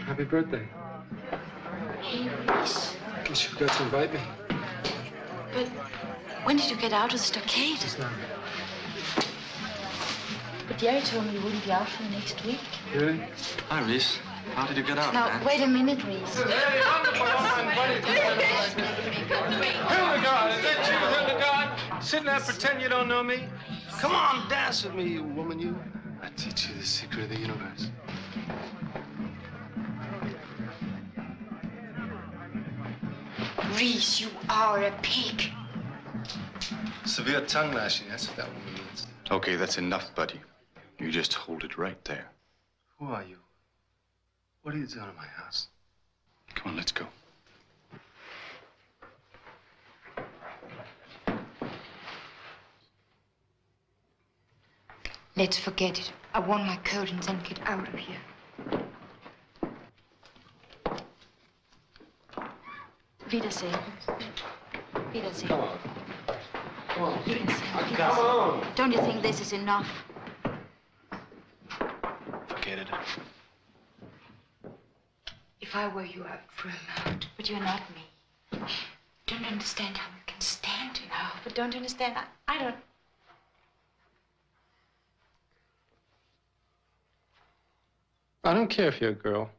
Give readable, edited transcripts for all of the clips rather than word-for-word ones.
Happy birthday. Guess you forgot to invite me. But when did you get out of the stockade? Just now. But Jerry told me you wouldn't be out for the next week. Really? Hi, Reese. How did you get out, Now, man? wait a minute, Reese. Hildegarde, is that you, Hildegarde? Sitting there pretend you don't know me? Come on, dance with me, you woman, you. I teach you the secret of the universe. Reese, you are a pig. Severe tongue lashing, that's what that woman means. Okay, that's enough, buddy. You just hold it right there. Who are you? What are you doing in my house? Come on, let's go. Let's forget it. I want my coat and then get out of here. Wiedersehen. Wiedersehen. Come on. Come on. Wiedersehen. Come on. Don't you think this is enough? Forget it. If I were you, I'd throw him out. But you're not me. Don't understand how you can stand to now. But don't understand, I don't... I don't care if you're a girl.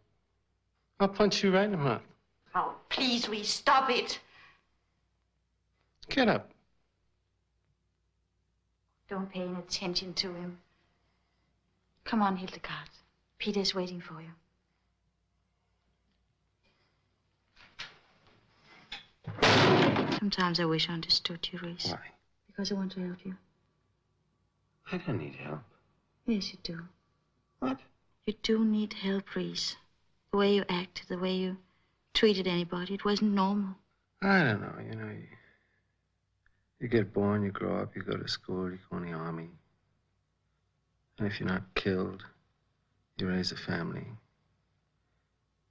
I'll punch you right in the mouth. Oh, please, Reese, stop it. Get up. Don't pay any attention to him. Come on, Hildegard. Peter's waiting for you. Sometimes I wish I understood you, Reese. Why? Because I want to help you. I don't need help. Yes, you do. What? You do need help, Reese. The way you acted, the way you treated anybody, it wasn't normal. I don't know, you get born, you grow up, you go to school, you go in the army. And if you're not killed, you raise a family.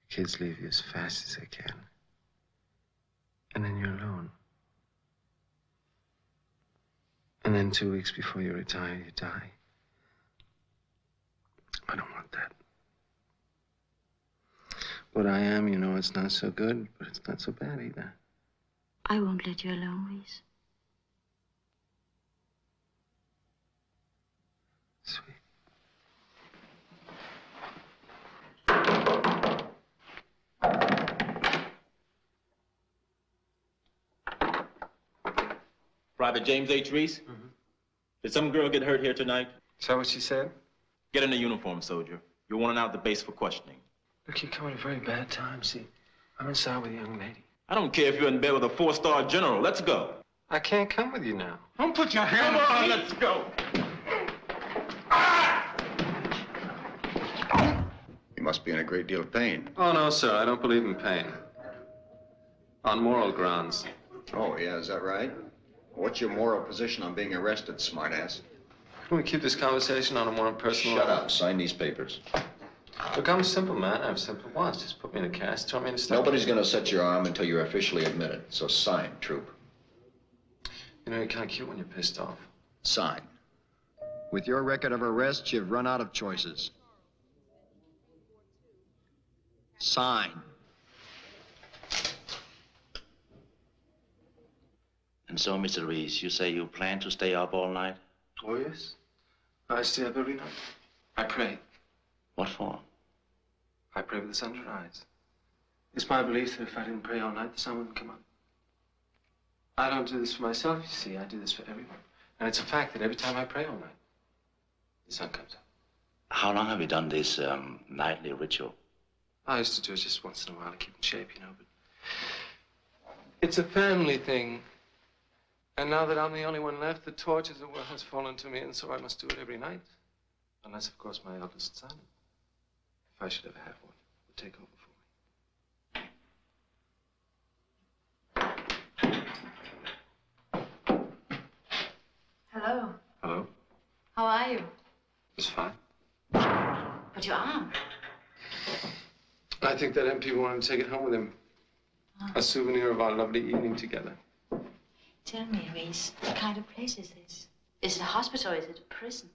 Kids leave you as fast as they can. And then you're alone. And then 2 weeks before you retire, you die. I don't want that. What I am, it's not so good, but it's not so bad either. I won't let you alone, Reese. Sweet. Private James H. Reese? Mm-hmm. Did some girl get hurt here tonight? Is that what she said? Get in a uniform, soldier. You're wanted out the base for questioning. Look, you come at a very bad time, see? I'm inside with a young lady. I don't care if you're in bed with a 4-star general. Let's go. I can't come with you now. Don't put your hand on me. Let's go. You must be in a great deal of pain. Oh, no, sir. I don't believe in pain. On moral grounds. Oh, yeah, is that right? What's your moral position on being arrested, smartass? Can we keep this conversation on a more personal Shut level? up. Sign these papers. Look, I'm a simple man. I have simple wants. Just put me in a cast, tell me to stop. Nobody's going to set your arm until you're officially admitted. So sign, troop. You're kind of cute when you're pissed off. Sign. With your record of arrests, you've run out of choices. Sign. And so, Mr. Reese, you say you plan to stay up all night? Oh, yes. I stay up every night. I pray. What for? I pray with the sun to rise. It's my belief that if I didn't pray all night, the sun wouldn't come up. I don't do this for myself, you see. I do this for everyone. And it's a fact that every time I pray all night, the sun comes up. How long have you done this nightly ritual? I used to do it just once in a while to keep in shape, but it's a family thing. And now that I'm the only one left, the torch, as it were, has fallen to me, and so I must do it every night. Unless, of course, my eldest son, if I should ever have one, would take over for me. Hello. Hello? How are you? It's fine. But your arm. I think that MP wanted to take it home with him. A souvenir of our lovely evening together. Tell me, Reese, what kind of place is this? Is it a hospital or is it a prison?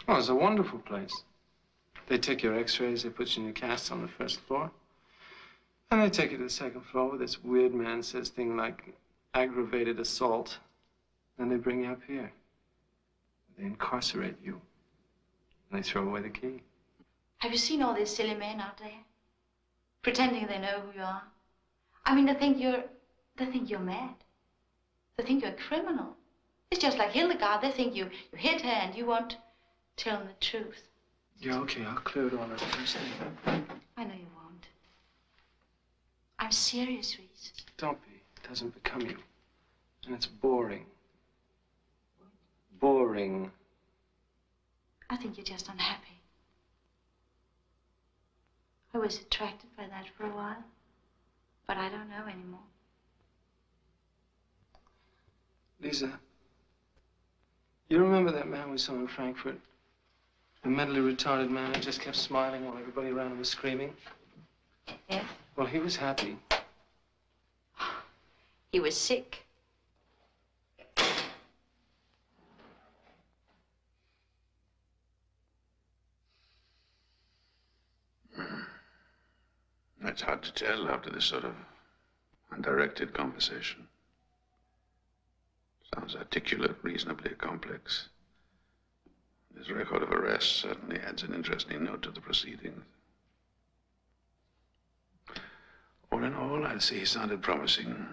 Oh, it's a wonderful place. They take your x-rays, they put you in your cast on the first floor. And they take you to the second floor where this weird man says things like aggravated assault. Then they bring you up here. They incarcerate you. And they throw away the key. Have you seen all these silly men out there? Pretending they know who you are. I mean, they think you're mad. They think you're a criminal. It's just like Hildegard. They think you hit her and you won't tell them the truth. Yeah, okay, I'll clear it all up first thing. I know you won't. I'm serious, Reese. Don't be. It doesn't become you. And it's boring. Boring. I think you're just unhappy. I was attracted by that for a while, but I don't know anymore. Lisa, you remember that man we saw in Frankfurt? The mentally retarded man who just kept smiling while everybody around him was screaming? Yeah? Well, he was happy. He was sick. It's hard to tell after this sort of undirected conversation. Sounds articulate, reasonably complex. This record of arrest certainly adds an interesting note to the proceedings. All in all, I'd say he sounded promising.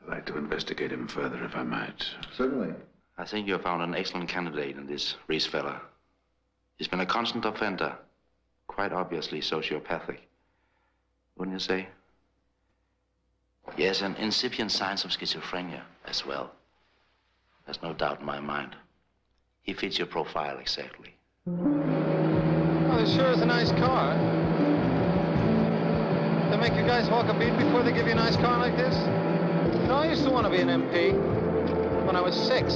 I'd like to investigate him further, if I might. Certainly. I think you have found an excellent candidate in this Reese fella. He's been a constant offender. Quite obviously sociopathic. Wouldn't you say? Yes, and incipient signs of schizophrenia as well. There's no doubt in my mind. He fits your profile exactly. Well, it sure is a nice car. They make you guys walk a beat before they give you a nice car like this? You know, I used to want to be an MP when I was 6.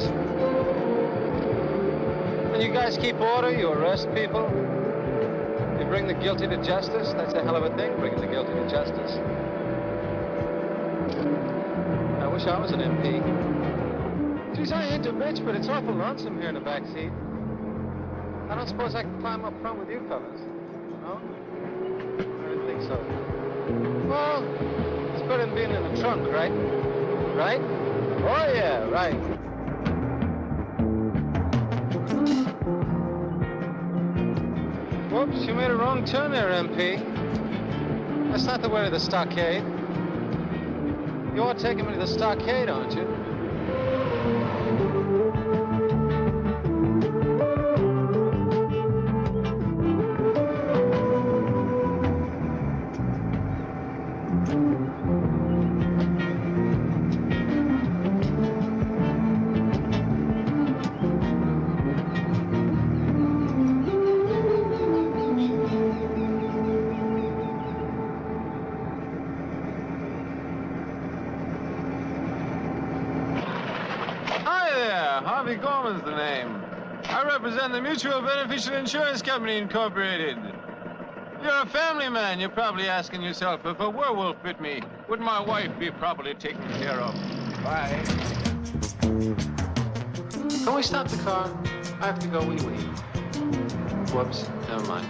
And you guys keep order, you arrest people. You bring the guilty to justice. That's a hell of a thing, bringing the guilty to justice. I wish I was an MP. Geez, I hate to bitch, but it's awful lonesome here in the back seat. I don't suppose I can climb up front with you fellas. No? I didn't think so. Well, it's better than being in the trunk, right? Right? Oh, yeah, right. Whoops, you made a wrong turn there, MP. That's not the way to the stockade. You're taking me to the stockade, aren't you? The Mutual Beneficial Insurance Company, Incorporated. You're a family man. You're probably asking yourself, if a werewolf bit me, would my wife be properly taken care of? Bye. Can we stop the car? I have to go wee-wee. Whoops, never mind.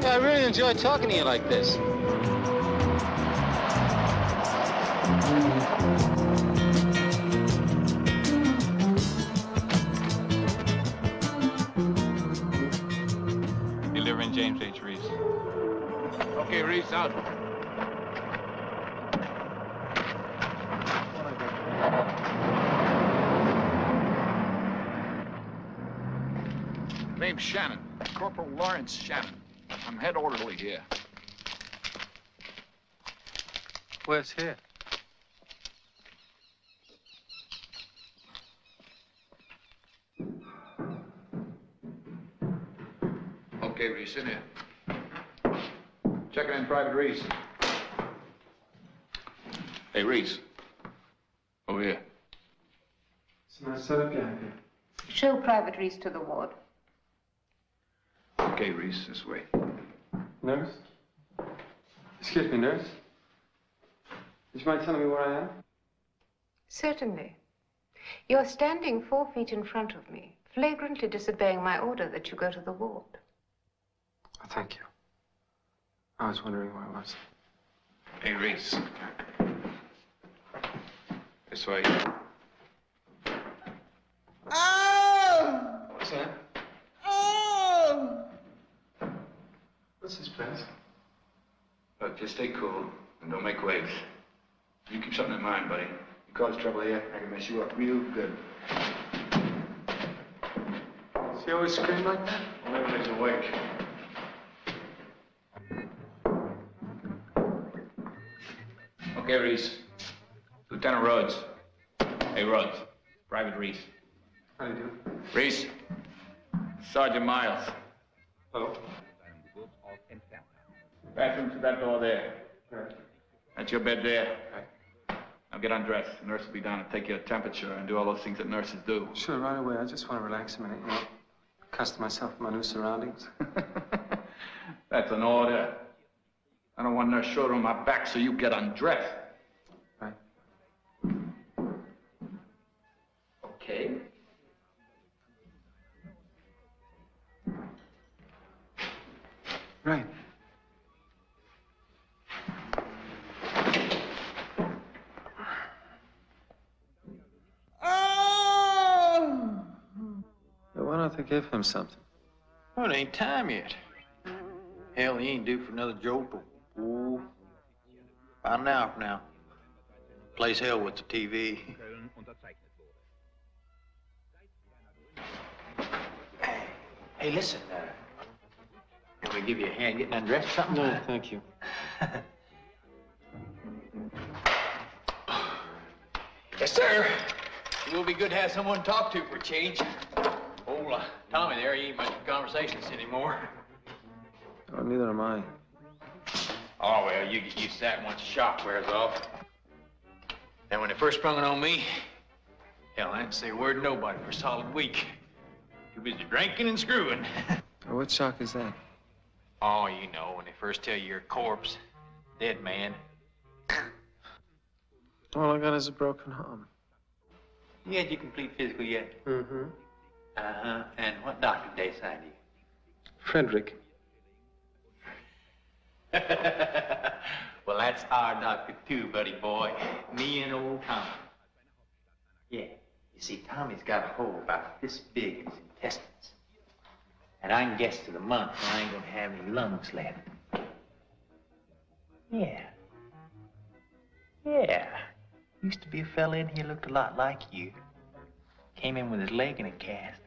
I really enjoy talking to you like this. Delivering James H. Reese. Okay, Reese, out. Name's Shannon. Corporal Lawrence Shannon. I'm head orderly here. Where's here? Okay, Reese, in here. Checking in Private Reese. Hey, Reese. Over here. It's a nice setup you have here. Show Private Reese to the ward. Okay, Reese, this way. Nurse? Excuse me, nurse. Would you mind telling me where I am? Certainly. You're standing 4 feet in front of me, flagrantly disobeying my order that you go to the ward. Oh, thank you. I was wondering where I was. Hey, Reese. This way. Oh! What's that? Oh! What's this place? Look, just stay cool and don't make waves. You keep something in mind, buddy. You cause trouble here, I can mess you up real good. Does he always scream like that? Only when he's awake. Okay, Reese. Lieutenant Rhodes. Hey, Rhodes. Private Reese. How do you do? Reese. Sergeant Miles. Hello? Bathroom to that door there. Right. That's your bed there. Right. Now get undressed. The nurse will be down to take your temperature and do all those things that nurses do. Sure, right away. I just want to relax a minute, you know. Accustom myself to my new surroundings. That's an order. I don't want nurse shoulder on my back, so you get undressed. Right. Okay. Right. Why don't they give him something? Well, it ain't time yet. Hell, he ain't due for another jolt. Ooh. About an hour from now. Plays hell with the TV. Hey, listen, can we give you a hand getting undressed or something? No, thank you. Yes, sir. It will be good to have someone to talk to for a change. Old Tommy there, he ain't much of a conversationalist anymore. Oh, neither am I. Oh, well, you get used to that once the shock wears off. And when they first sprung it on me, hell, I didn't say a word to nobody for a solid week. Too busy drinking and screwing. What shock is that? Oh, you know, when they first tell you you're a corpse, dead man. All I got is a broken arm. You had your complete physical yet? Mm-hmm. Uh-huh. And what doctor did they assign you? Frederick. Well, that's our doctor too, buddy boy. Me and old Tommy. Yeah. You see, Tommy's got a hole about this big in his intestines. And I can guess to the month I ain't gonna have any lungs left. Yeah. Yeah. Used to be a fella in here looked a lot like you. Came in with his leg in a cast.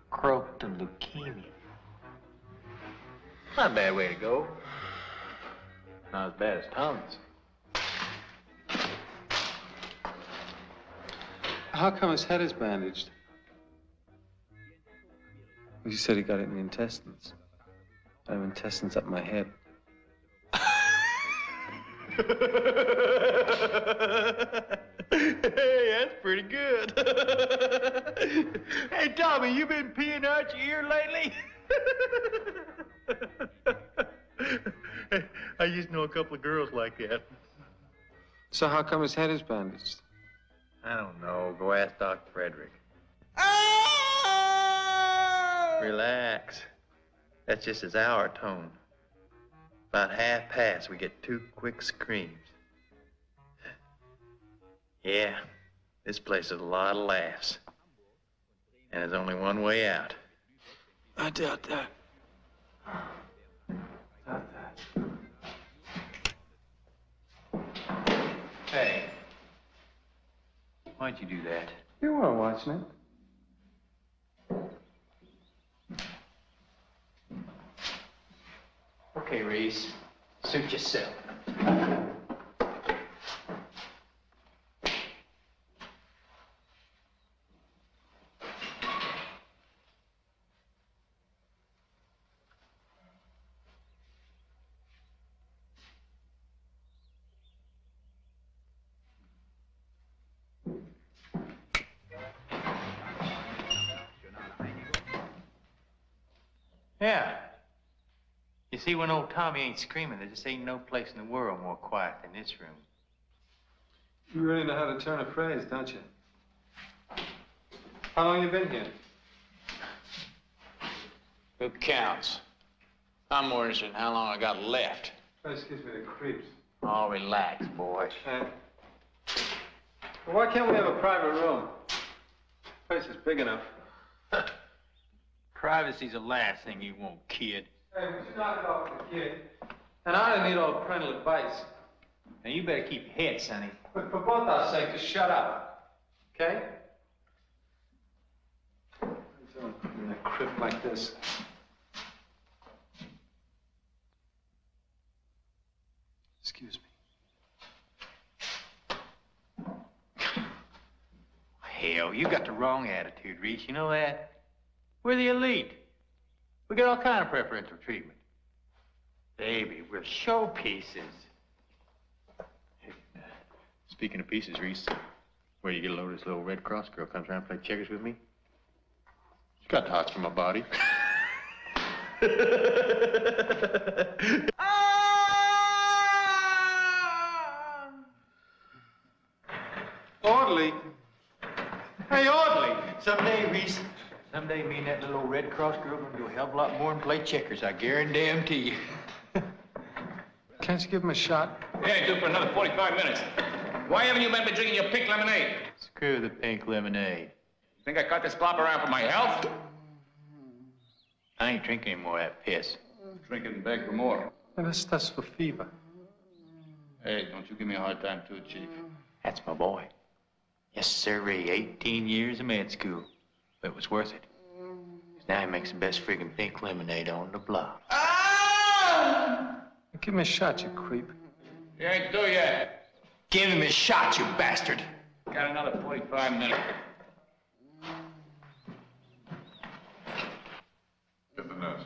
Croaked of leukemia. Not a bad way to go. Not as bad as Tommy's. How come his head is bandaged? You said he got it in the intestines. I have intestines up my head. Hey, that's pretty good. Hey, Tommy, you been peeing out your ear lately? I used to know a couple of girls like that. So how come his head is bandaged? I don't know. Go ask Dr. Frederick. Relax. That's just his hour tone. About half past, we get 2 quick screams. Yeah, this place is a lot of laughs. And there's only one way out. I doubt that. Doubt that. Hey. Why'd you do that? You weren't watching it. Okay, Reese. Suit yourself. Yeah. You see, when old Tommy ain't screaming, there just ain't no place in the world more quiet than this room. You really know how to turn a phrase, don't you? How long you been here? Who counts? I'm more interested in how long I got left. Place gives me the creeps. Oh, relax, boy. Well, why can't we have a private room? Place is big enough. Privacy's the last thing you want, kid. Hey, would you knock it off with the kid? And I don't need all the parental advice. Now, you better keep your head, sonny. But for both our sakes, just shut up. Okay? In a crypt like this. Excuse me. Hell, you got the wrong attitude, Reese. You know that? We're the elite. We get all kind of preferential treatment. Baby, we're showpieces. Speaking of pieces, Reese, where do you get a load of this little Red Cross girl comes around and play checkers with me? She's got the hots for my body. Orderly. Hey, orderly. Someday, Reese, someday me and that little Red Cross girl gonna do a hell of a lot more than play checkers, I guarantee you. Can't you give him a shot? Yeah, I do for another 45 minutes. Why haven't you men been drinking your pink lemonade? Screw the pink lemonade. Think I caught this flop around for my health? I ain't drinking any more of that piss. Drink it and beg for more. Hey, this stuff's for fever. Hey, don't you give me a hard time, too, Chief. That's my boy. Yes, sirree. 18 years of med school. But it was worth it. 'Cause now he makes the best friggin' pink lemonade on the block. Give me a shot, you creep. You ain't through yet. Give him his shot, you bastard. Got another 45 minutes. Get the nurse.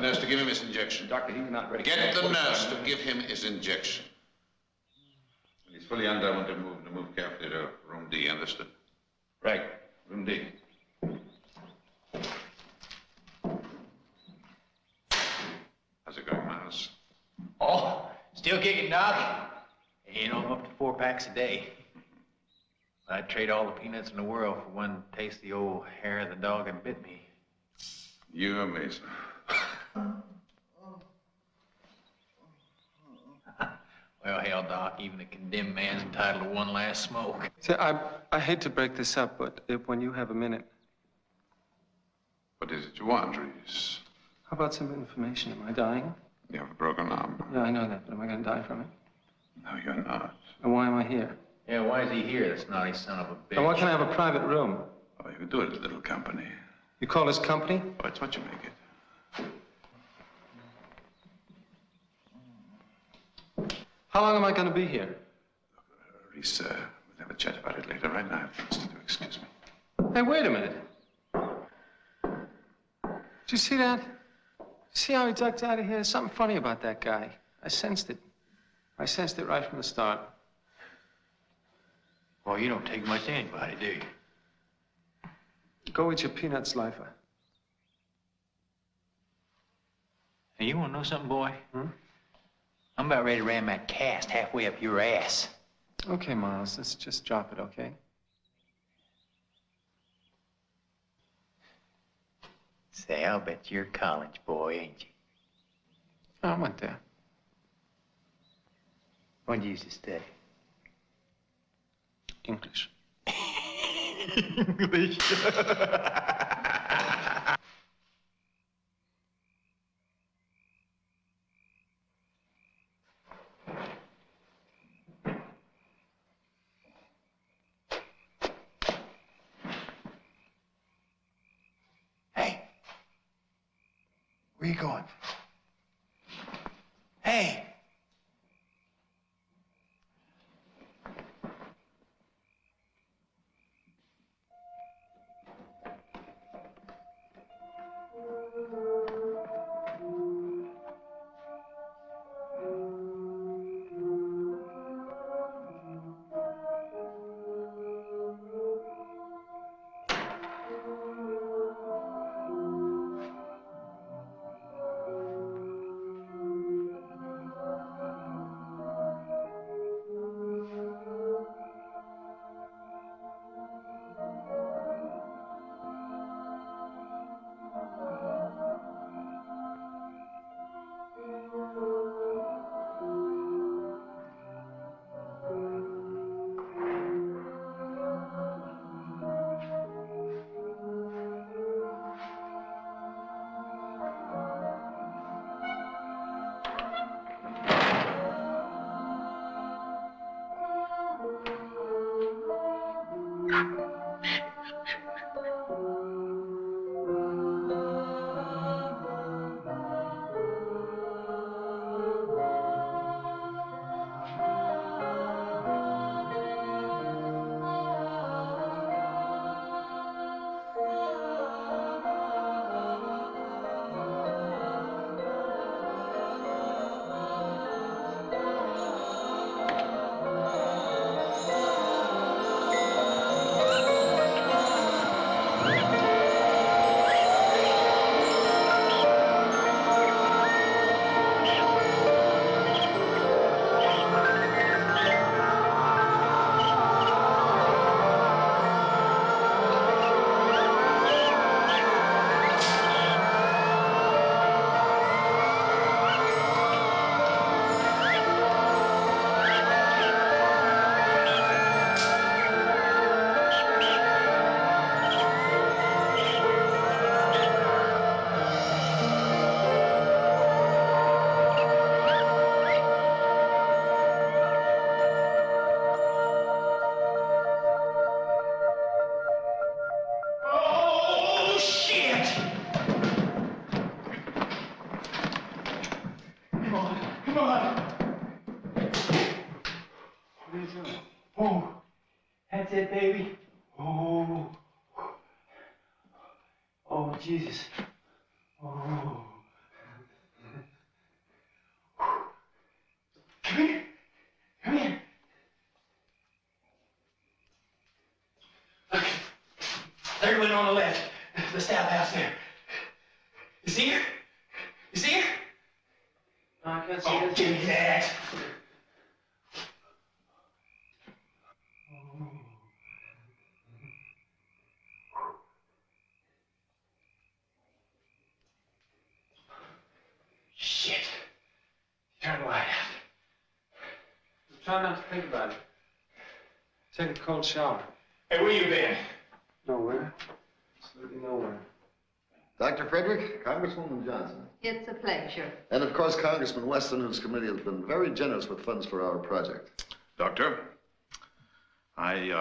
Nurse, to give him his injection. Doctor, he's not ready. Get the nurse to give him his injection. When he's fully under, I want to move carefully to room D, understood? Right, room D. How's it going, Miles? Oh, still kicking, Doc? You know, I'm up to 4 packs a day. I'd trade all the peanuts in the world for one taste of the old hair of the dog that bit me. You amaze me. Well, hell, Doc, even a condemned man's entitled to one last smoke. See, I hate to break this up, but when you have a minute, What is it you want, Reese? how about some information? Am I dying? You have a broken arm. Yeah, I know that, but am I going to die from it? No, you're not. And why am I here? Yeah, why is he here, this naughty son of a bitch? And why can't I have a private room? Oh, you can do it, little company. You call this company? Oh, it's what you make it. How long am I going to be here? Reese, we'll have a chat about it later. Right now, I have things to do. Excuse me. Hey, wait a minute. Did you see that? See how he ducked out of here? There's something funny about that guy. I sensed it. I sensed it right from the start. Well, you don't take much to anybody, do you? Go eat your peanuts, Lifer. Hey, you want to know something, boy? Hmm? I'm about ready to ram that cast halfway up your ass. Okay, Miles, let's just drop it, okay? Say, I'll bet you're a college boy, ain't you? I went there. What'd you used to study? English. English. Hey. Where you going? Hey. Jesus. Oh. Come here. Come here. Look. Everyone on the left. The staff house there. You see her? You see her? No, I can't see her. Give me that. Shit. Turn the light out. Try not to think about it. Take a cold shower. Hey, where you been? Nowhere. Absolutely nowhere. Dr. Frederick, Congresswoman Johnson. It's a pleasure. And of course, Congressman Weston, whose committee has been very generous with funds for our project. Doctor, I'm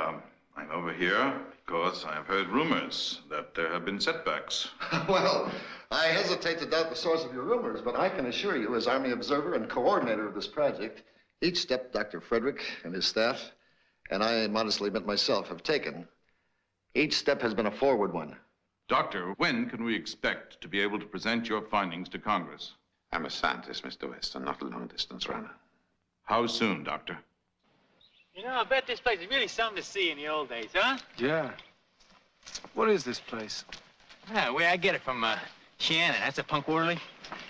over here because I have heard rumors that there have been setbacks. Well, I hesitate to doubt the source of your rumors, but I can assure you, as Army observer and coordinator of this project, each step Dr. Frederick and his staff, and I modestly admit myself, have taken, each step has been a forward one. Doctor, when can we expect to be able to present your findings to Congress? I'm a scientist, Mr. Weston, not a long-distance runner. How soon, Doctor? You know, I bet this place is really something to see in the old days, huh? Yeah. What is this place? Yeah, the way I get it from Shannon, that's a punk orderly.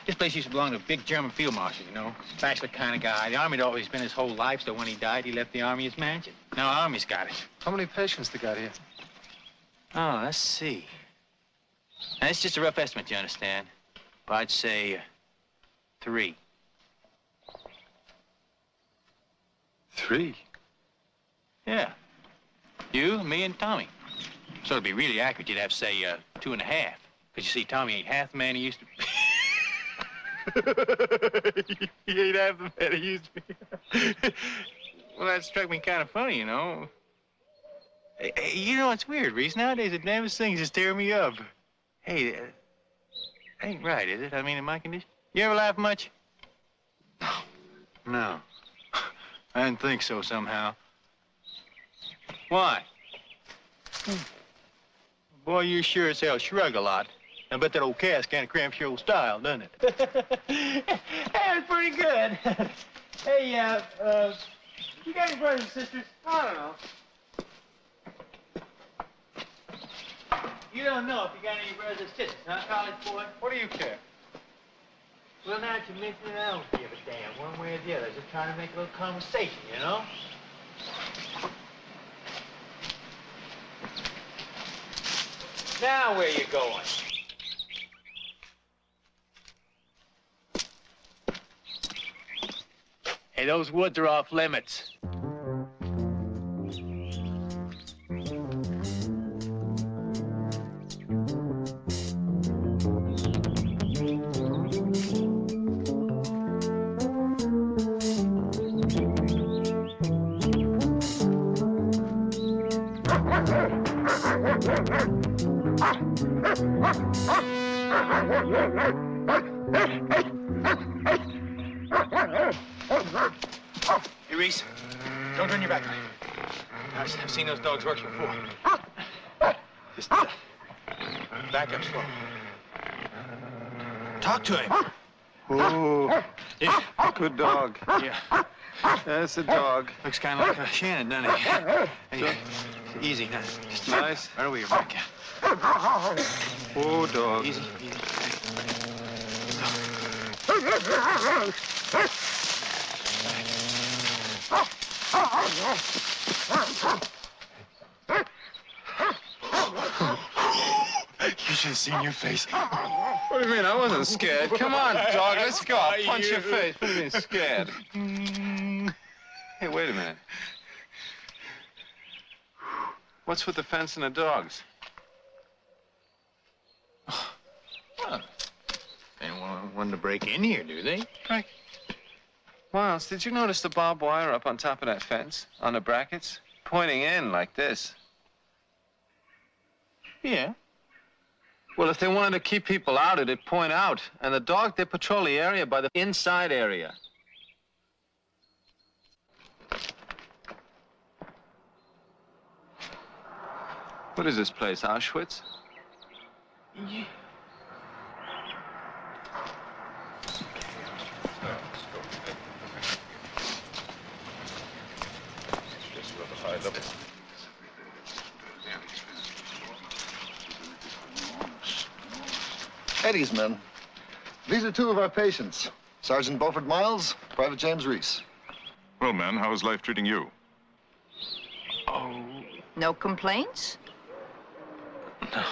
This place used to belong to a big German field marshal, you know. Bachelor kind of guy. The Army had always been his whole life, so when he died, he left the Army his mansion. Now the Army's got it. How many patients they got here? Oh, let's see. Now, it's just a rough estimate, you understand. But I'd say 3. 3? Yeah. You, me, and Tommy. So to be really accurate, you'd have to say 2.5. Because you see, Tommy ain't half the man he used to be. He ain't half the man he used to be. Well, that struck me kind of funny, you know. Hey, you know, it's weird, Reese. Nowadays, the damnest things just tear me up. Hey, that ain't right, is it? I mean, in my condition. You ever laugh much? No. I didn't think so somehow. Why? Boy, you sure as hell shrug a lot. I bet that old Cass kind of cramps your old style, doesn't it? That's pretty good. Hey, you got any brothers and sisters? I don't know. You don't know if you got any brothers and sisters, huh, college boy? What do you care? Well, now that you mention it, I don't give a damn one way or the other. Just trying to make a little conversation, you know? Now where you going? Hey, those woods are off limits. Hey, Reese, don't turn your back on him. I've seen those dogs work before. Just back up slow. Talk to him. Oh, Yeah. good dog. Yeah. That's a dog. Looks kind of like Shannon, doesn't he? Hey, easy now. Just Nice. right over your back. Oh, dog. Easy, easy. You should have seen your face. What do you mean? I wasn't scared. Come on, dog. Let's go. I'll punch your face. What do you mean, scared? Hey, wait a minute. What's with the fence and the dogs? Well, they don't want to break in here, do they? Right. Miles, did you notice the barbed wire up on top of that fence? On the brackets? Pointing in like this. Yeah. Well, if they wanted to keep people out, it'd point out. And the dog, they patrol the area by the inside area. What is this place, Auschwitz? Eddie's men. These are two of our patients. Sergeant Beaufort Miles, Private James Reese. Well, man, how is life treating you? Oh. No complaints? No.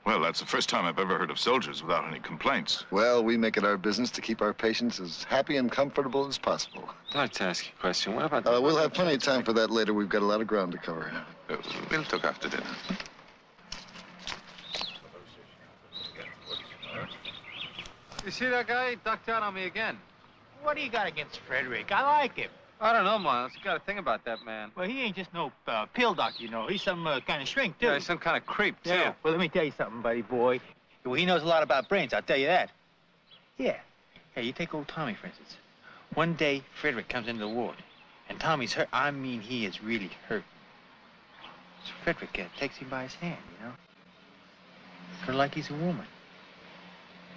Well, that's the first time I've ever heard of soldiers without any complaints. Well, we make it our business to keep our patients as happy and comfortable as possible. I'd like to ask you a question. What about we'll have plenty of time for that later. We've got a lot of ground to cover. We'll talk after dinner. You see that guy? He ducked out on me again. What do you got against Frederick? I like him. I don't know, Miles. You got to think about that man. Well, he ain't just no pill doctor, you know. He's some kind of shrink, too. Yeah, he's some kind of creep, too. Yeah. Well, let me tell you something, buddy boy. Well, he knows a lot about brains, I'll tell you that. Yeah. Hey, you take old Tommy, for instance. One day, Frederick comes into the ward, and Tommy's hurt. I mean, he is really hurt. So Frederick takes him by his hand, you know. Sort of like he's a woman.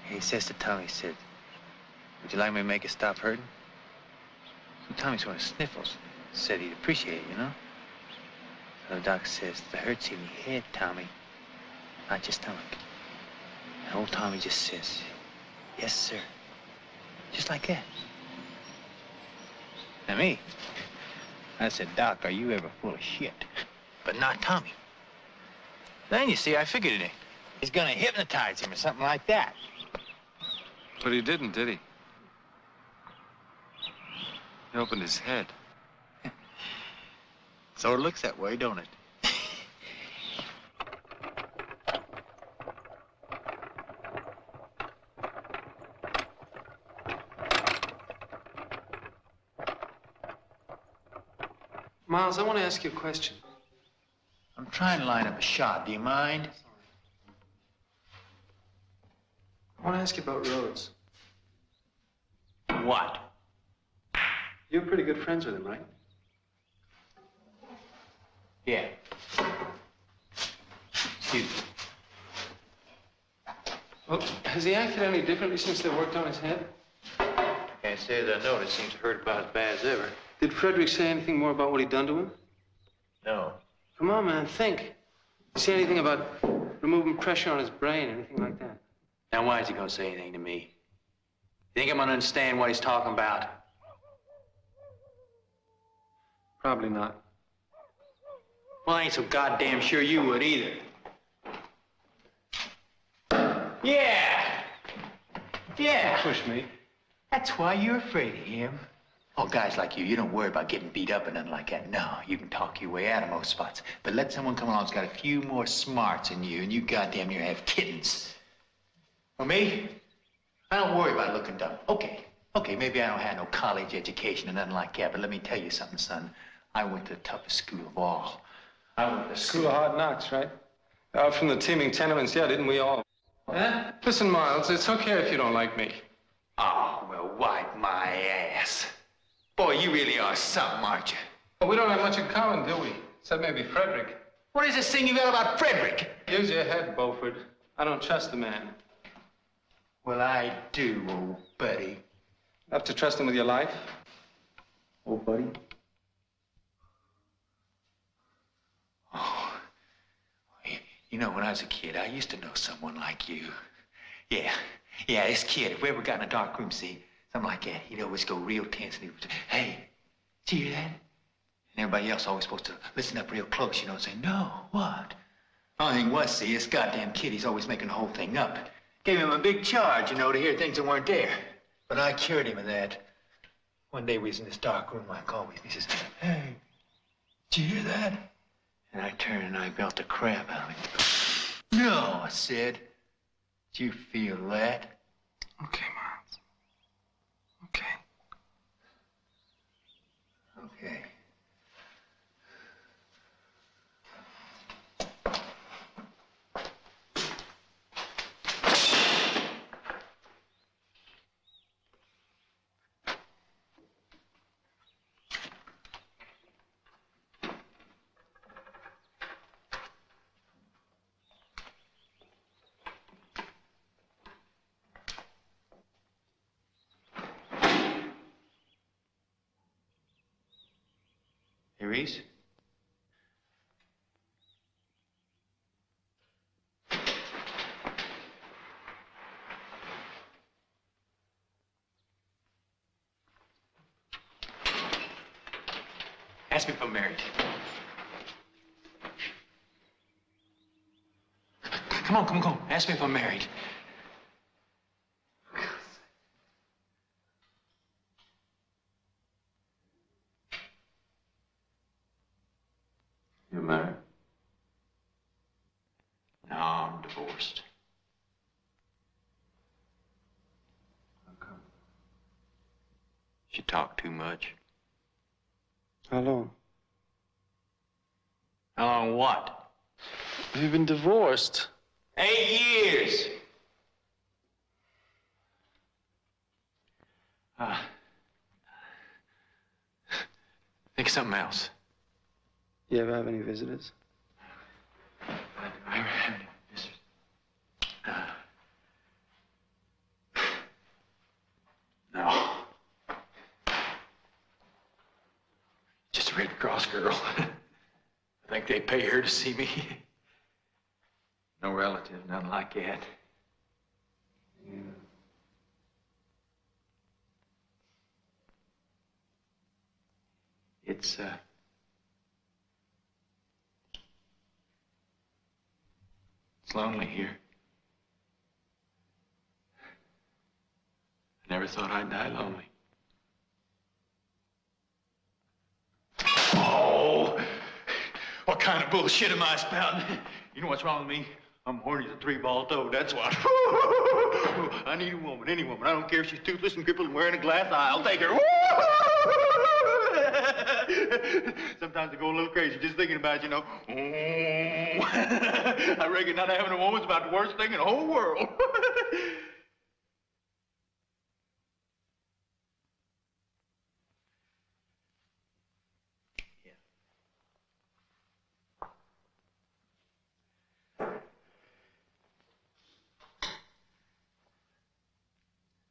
And he says to Tommy, he said, would you like me to make it stop hurting? So Tommy sort of sniffles. Said he'd appreciate it, you know? So the doctor says, the hurt's in your head, Tommy, not your stomach. And old Tommy just says, yes, sir. Just like that. And me, I said, Doc, are you ever full of shit? But not Tommy. Then, you see, I figured it. He's gonna hypnotize him or something like that. But he didn't, did he? He opened his head. So it looks that way, don't it? Miles, I want to ask you a question. I'm trying to line up a shot. Do you mind? I want to ask you about Rhodes. What? You're pretty good friends with him, right? Yeah. Excuse me. Well, has he acted any differently since they worked on his head? Can't say that I know. It seems to hurt about as bad as ever. Did Frederick say anything more about what he'd done to him? No. Come on, man, think. Say anything about removing pressure on his brain, anything like that? Now, why is he gonna say anything to me? You think I'm gonna understand what he's talking about? Probably not. Well, I ain't so goddamn sure you would either. Yeah! Yeah! Push me. That's why you're afraid of him. Oh, guys like you don't worry about getting beat up or nothing like that. No, you can talk your way out of most spots. But let someone come along who's got a few more smarts than you, and you goddamn near have kittens. For me, I don't worry about looking dumb. Okay, maybe I don't have no college education or nothing like that, but let me tell you something, son. I went to the toughest school of all. I went to School of Hard Knocks, right? Out from the teeming tenements, yeah, didn't we all? Huh? Listen, Miles, it's okay if you don't like me. Oh, well, wipe my ass. Boy, you really are something, aren't you? Well, we don't have much in common, do we? Except maybe Frederick. What is this thing you got about Frederick? Use your head, Beaufort. I don't trust the man. Well, I do, old buddy. Have to trust him with your life? Old buddy? Oh, you know, when I was a kid, I used to know someone like you. Yeah, this kid, if we ever got in a dark room, see, something like that, he'd always go real tense and he would say, hey, did you hear that? And everybody else always supposed to listen up real close, you know, and say, no, what? Only thing was, see, this goddamn kid, he's always making the whole thing up. Gave him a big charge, you know, to hear things that weren't there. But I cured him of that. One day we was in this dark room like always, and he says, hey, did you hear that? And I turned and I belt the crap out of him. No, I said. Did you feel that? Okay, Miles. Okay. Okay. Hey, Reese? Ask me if I'm married. Come on. Ask me if I'm married. You're married? No, I'm divorced. How come? She talked too much. How long? How long what? Have you been divorced? 8 years. Think of something else. You ever have any visitors? I ever have any visitors? No. Just a Red Cross girl. I think they pay her to see me. No relatives, nothing like that. Yeah. It's lonely here. I never thought I'd die lonely. Oh! What kind of bullshit am I spouting? You know what's wrong with me? I'm horny as a 3-ball toad, that's what. I need a woman, any woman. I don't care if she's toothless and crippled and wearing a glass eye. I'll take her. Sometimes I go a little crazy just thinking about it, you know. I reckon not having a woman's about the worst thing in the whole world.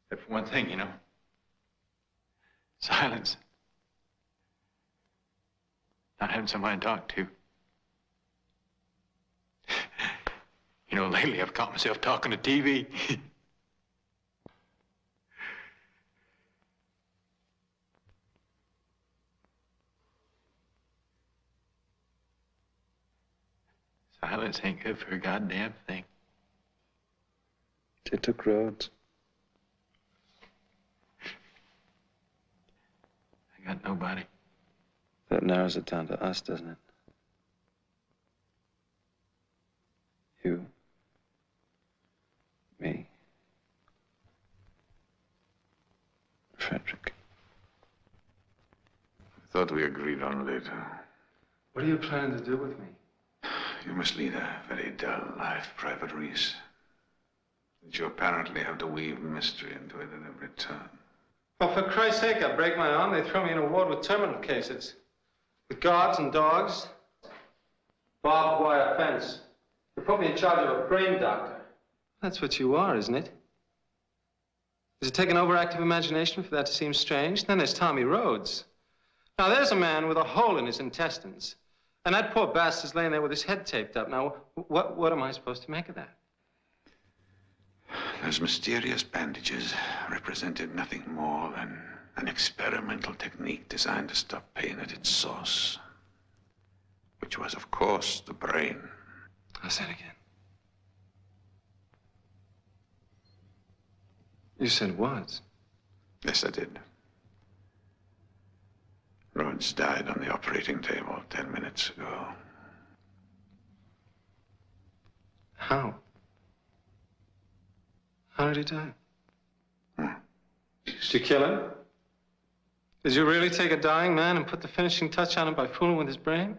But for one thing, you know, silence. Not having somebody to talk to. You know, lately I've caught myself talking to TV. Silence ain't good for a goddamn thing. They took roads. I got nobody. That narrows it down to us, doesn't it? You. Me. Frederick. I thought we agreed on later. What are you planning to do with me? You must lead a very dull life, Private Reese. That you apparently have to weave mystery into it at every turn. Well, for Christ's sake, I break my arm, they throw me in a ward with terminal cases. With guards and dogs. Barbed wire fence. They put me in charge of a brain doctor. That's what you are, isn't it? Does it take an overactive imagination for that to seem strange? Then there's Tommy Rhodes. Now, there's a man with a hole in his intestines. And that poor bastard's laying there with his head taped up. Now, what am I supposed to make of that? Those mysterious bandages represented nothing more than an experimental technique designed to stop pain at its source. Which was, of course, the brain. How's that again? You said was. Yes, I did. Rhodes died on the operating table 10 minutes ago. How? How did he die? Did you kill him? Did you really take a dying man and put the finishing touch on him by fooling with his brain?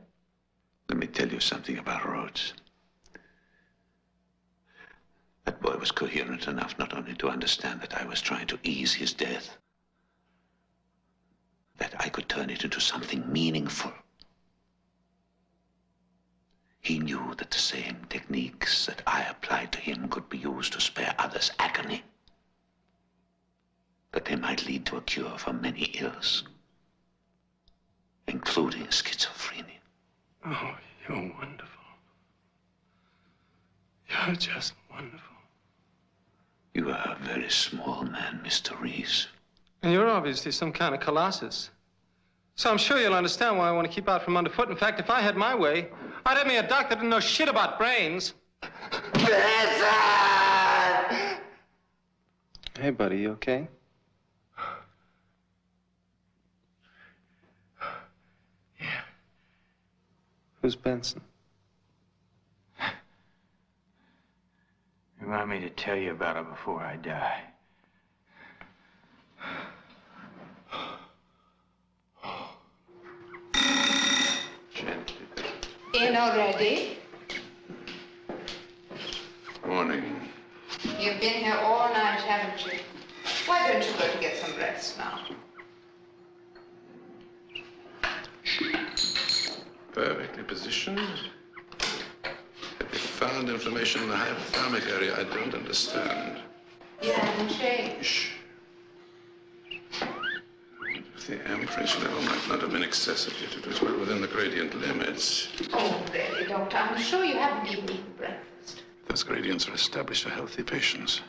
Let me tell you something about Rhodes. That boy was coherent enough not only to understand that I was trying to ease his death, that I could turn it into something meaningful. He knew that the same techniques that I applied to him could be used to spare others agony. That they might lead to a cure for many ills, including schizophrenia. Oh, you're wonderful. You're just wonderful. You are a very small man, Mr. Reese. And you're obviously some kind of colossus. So I'm sure you'll understand why I want to keep out from underfoot. In fact, if I had my way, I'd have me a doctor that didn't know shit about brains. Hey, buddy, you okay? Yeah. Who's Benson? You want me to tell you about her before I die? In already? Morning. You've been here all night, haven't you? Why don't you go to get some rest now? Perfectly positioned. Have you found information in the hypothalamic area I don't understand? You haven't changed. Shh. The amperage level might not have been excessive, yet it was well within the gradient limits. Oh, really, Doctor? I'm sure you haven't even eaten breakfast. Those gradients are established for healthy patients.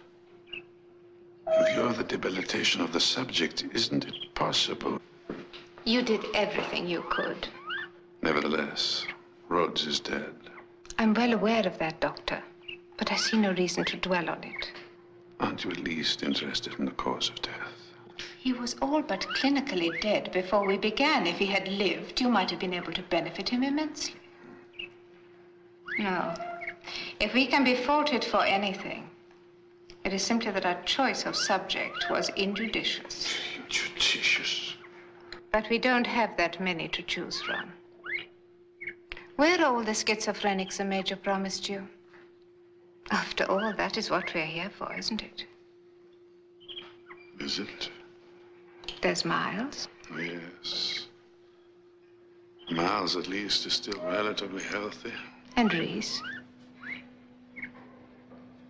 In view of the debilitation of the subject, isn't it possible? You did everything you could. Nevertheless, Rhodes is dead. I'm well aware of that, Doctor, but I see no reason to dwell on it. Aren't you at least interested in the cause of death? He was all but clinically dead before we began. If he had lived, you might have been able to benefit him immensely. No. If we can be faulted for anything, it is simply that our choice of subject was injudicious. Injudicious? But we don't have that many to choose from. Where are all the schizophrenics the Major promised you? After all, that is what we're here for, isn't it? Is it? There's Miles. Oh, yes. Miles, at least, is still relatively healthy. And Reese.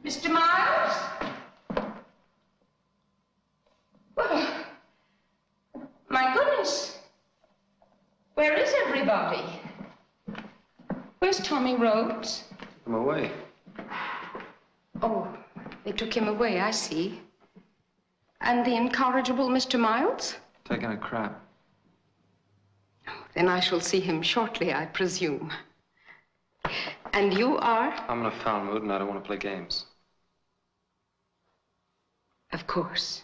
Mr. Miles? Well, my goodness. Where is everybody? Where's Tommy Rhodes? I'm away. Oh, they took him away, I see. And the incorrigible Mr. Miles? Taking a crap. Then I shall see him shortly, I presume. And you are? I'm in a foul mood and I don't want to play games. Of course.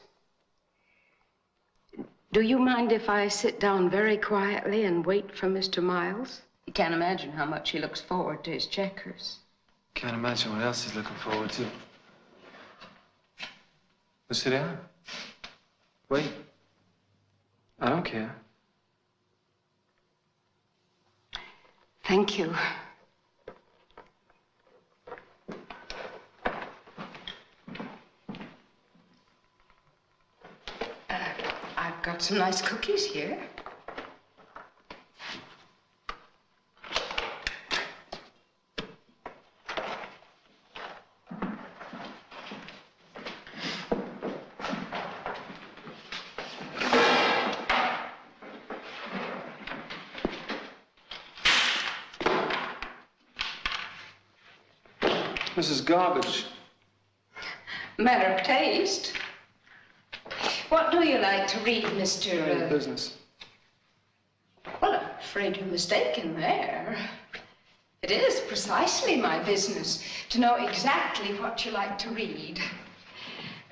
Do you mind if I sit down very quietly and wait for Mr. Miles? You can't imagine how much he looks forward to his checkers. Can't imagine what else he's looking forward to. Well, sit down. Wait. I don't care. Thank you. I've got some nice cookies here. This is garbage. Matter of taste. What do you like to read, Mr. Business. Well, I'm afraid you're mistaken there. It is precisely my business to know exactly what you like to read,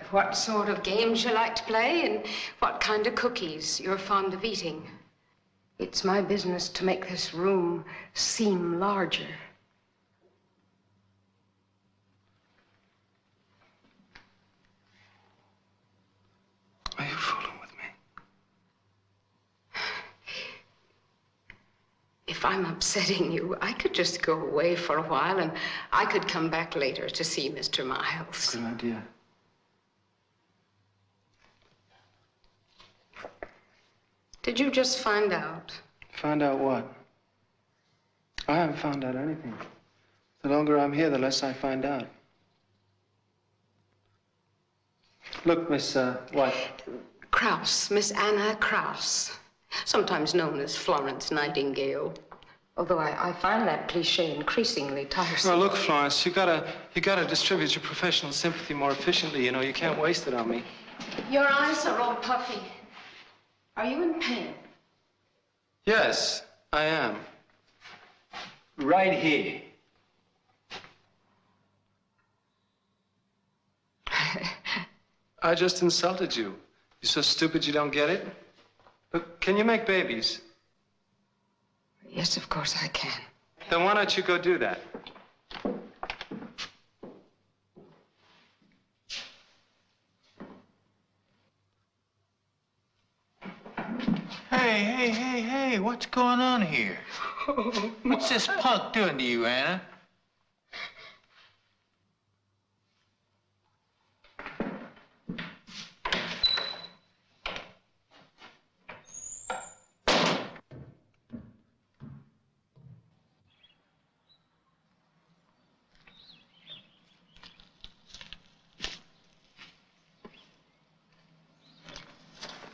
what sort of games you like to play, and what kind of cookies you're fond of eating. It's my business to make this room seem larger. Are you fooling with me? If I'm upsetting you, I could just go away for a while and I could come back later to see Mr. Miles. Good idea. Did you just find out? Find out what? I haven't found out anything. The longer I'm here, the less I find out. Look, Miss Whyte. Kraus, Miss Anna Kraus, sometimes known as Florence Nightingale. Although I find that cliche increasingly tiresome. Well, look, Florence, you gotta distribute your professional sympathy more efficiently. You know, you can't waste it on me. Your eyes are all puffy. Are you in pain? Yes, I am. Right here. I just insulted you. You're so stupid you don't get it? But can you make babies? Yes, of course I can. Then why don't you go do that? Hey, what's going on here? What's this punk doing to you, Anna?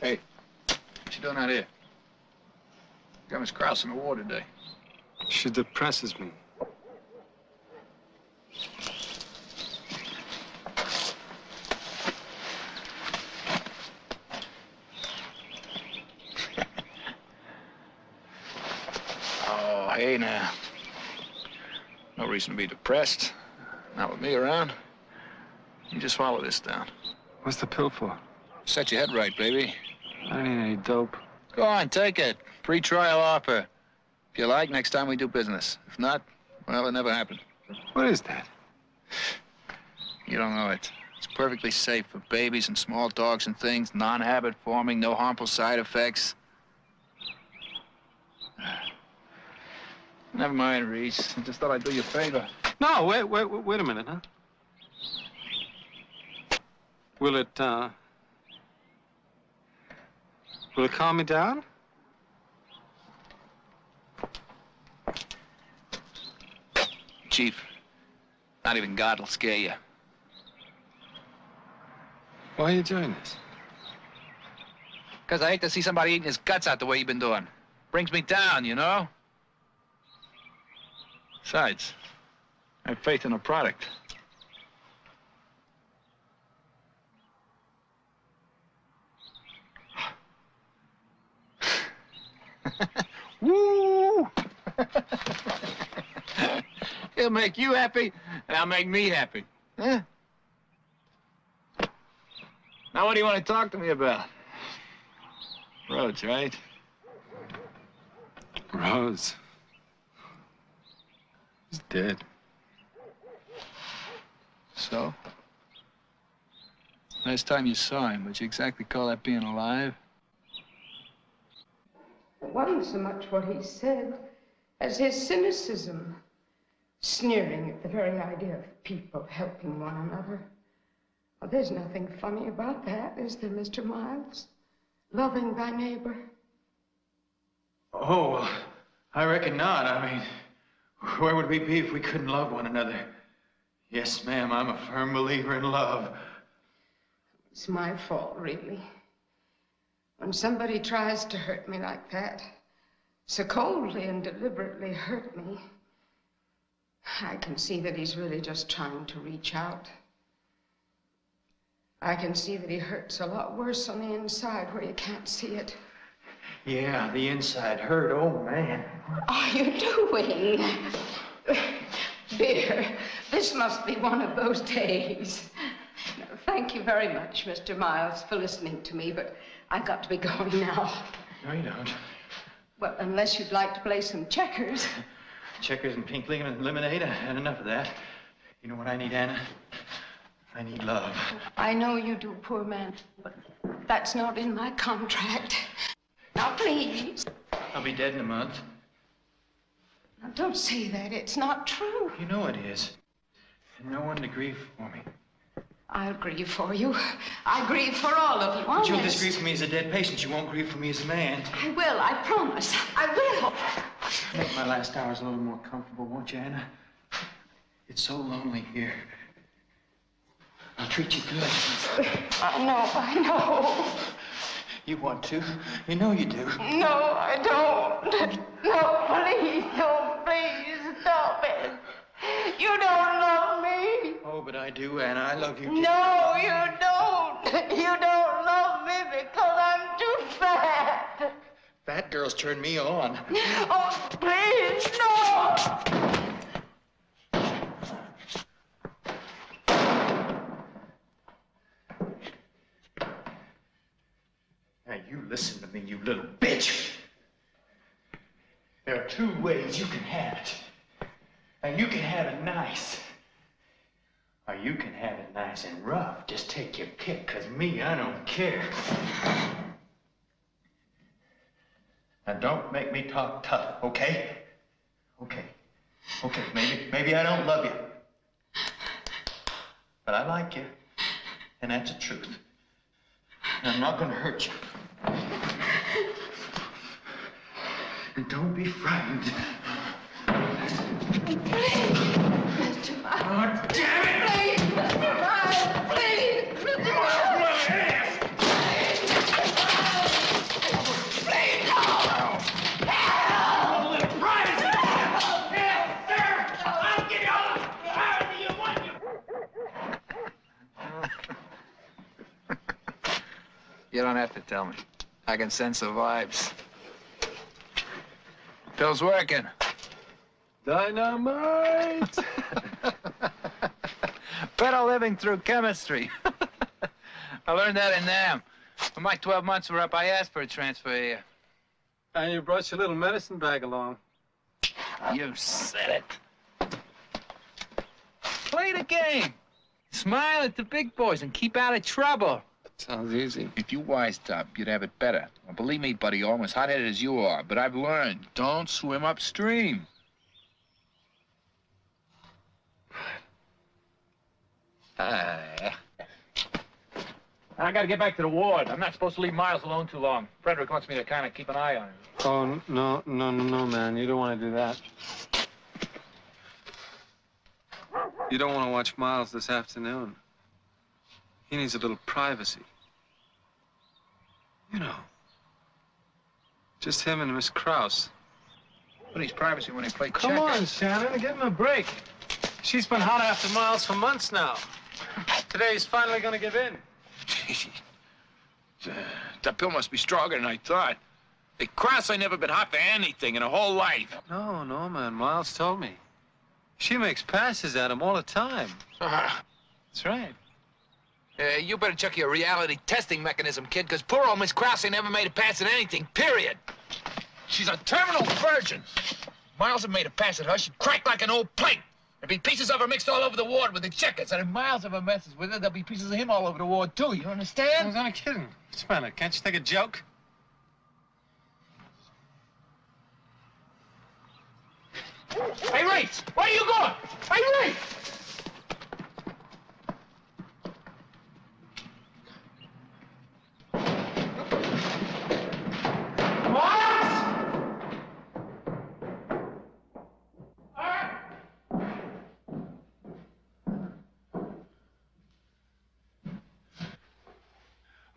Hey, what you doing out here? Got Miss Krause in the war today. She depresses me. Oh, hey now. No reason to be depressed. Not with me around. You just swallow this down. What's the pill for? Set your head right, baby. I don't need any dope. Go on, take it. Free trial offer. If you like, next time we do business. If not, well, it never happened. What is that? You don't know it. It's perfectly safe for babies and small dogs and things. Non-habit forming, no harmful side effects. Never mind, Reese. I just thought I'd do you a favor. No, wait a minute, huh? Will it calm me down? Chief, not even God will scare you. Why are you doing this? Because I hate to see somebody eating his guts out the way you've been doing. Brings me down, you know? Besides, I have faith in the product. Woo! He'll make you happy, and I'll make me happy. Huh? Now, what do you want to talk to me about? Rhodes, right? Rhodes. He's dead. So? Last time you saw him, would you exactly call that being alive? It wasn't so much what he said as his cynicism, sneering at the very idea of people helping one another. Well, there's nothing funny about that, is there, Mr. Miles? Loving thy neighbor. Oh, well, I reckon not. I mean, where would we be if we couldn't love one another? Yes, ma'am, I'm a firm believer in love. It's my fault, really. When somebody tries to hurt me like that, so coldly and deliberately hurt me, I can see that he's really just trying to reach out. I can see that he hurts a lot worse on the inside where you can't see it. Yeah, the inside hurt. Oh, man. What are you doing? Dear, this must be one of those days. Thank you very much, Mr. Miles, for listening to me, but I've got to be going now. No, you don't. Well, unless you'd like to play some checkers. Checkers and pink lemonade, I had enough of that. You know what I need, Anna? I need love. I know you do, poor man, but that's not in my contract. Now, please. I'll be dead in a month. Now, don't say that. It's not true. You know it is. And no one to grieve for me. I'll grieve for you. I'll grieve for all of you, But you'll honest. just grieve for me as a dead patient. You won't grieve for me as a man. I will, I promise. I will. Make my last hours a little more comfortable, won't you, Anna? It's so lonely here. I'll treat you good. I know. You want to. You know you do. No, I don't. No, please don't. Please stop it. You don't love me. Oh, but I do, Anna. I love you. No, you don't. You don't love me because I'm too fat. That girl's turned me on. Oh, please, no! Now, you listen to me, you little bitch. There are two ways you can have it. And you can have it nice. Or you can have it nice and rough. Just take your pick, 'cause me, I don't care. Now, don't make me talk tough, okay? Okay. Okay, maybe I don't love you. But I like you. And that's the truth. And I'm not gonna hurt you. And don't be frightened. Please, Mr. Miles. Oh, damn it! Please, Mr. Miles, please, Mr. Miles. Please, no! Help! Help, sir! I'll give you all the power you want. You don't have to tell me. I can sense the vibes. Pill's working. Dynamite! Better living through chemistry. I learned that in NAM. When my 12 months were up, I asked for a transfer here. And you brought your little medicine bag along. You said it. Play the game. Smile at the big boys and keep out of trouble. Sounds easy. If you wised up, you'd have it better. Well, believe me, buddy, I'm as hot-headed as you are, but I've learned, don't swim upstream. I gotta get back to the ward. I'm not supposed to leave Miles alone too long. Frederick wants me to kind of keep an eye on him. Oh, no, man. You don't want to do that. You don't want to watch Miles this afternoon. He needs a little privacy. You know. Just him and Miss Krause. But he's privacy when they play checkers. Come on, Shannon, give him a break. She's been hot after Miles for months now. Today he's finally gonna give in. That pill must be stronger than I thought. Hey, Krause ain't never been hot for anything in her whole life. No, man. Miles told me. She makes passes at him all the time. That's right. You better check your reality testing mechanism, kid, because poor old Miss Krause ain't never made a pass at anything, period. She's a terminal virgin. Miles had made a pass at her, she'd crack like an old plate. There'd be pieces of her mixed all over the ward with the checkers, and if Miles ever messes with her, there'll be pieces of him all over the ward, too. You understand? I was only kidding. What's the matter? Can't you take a joke? Hey, Race! Where are you going? Hey, Race!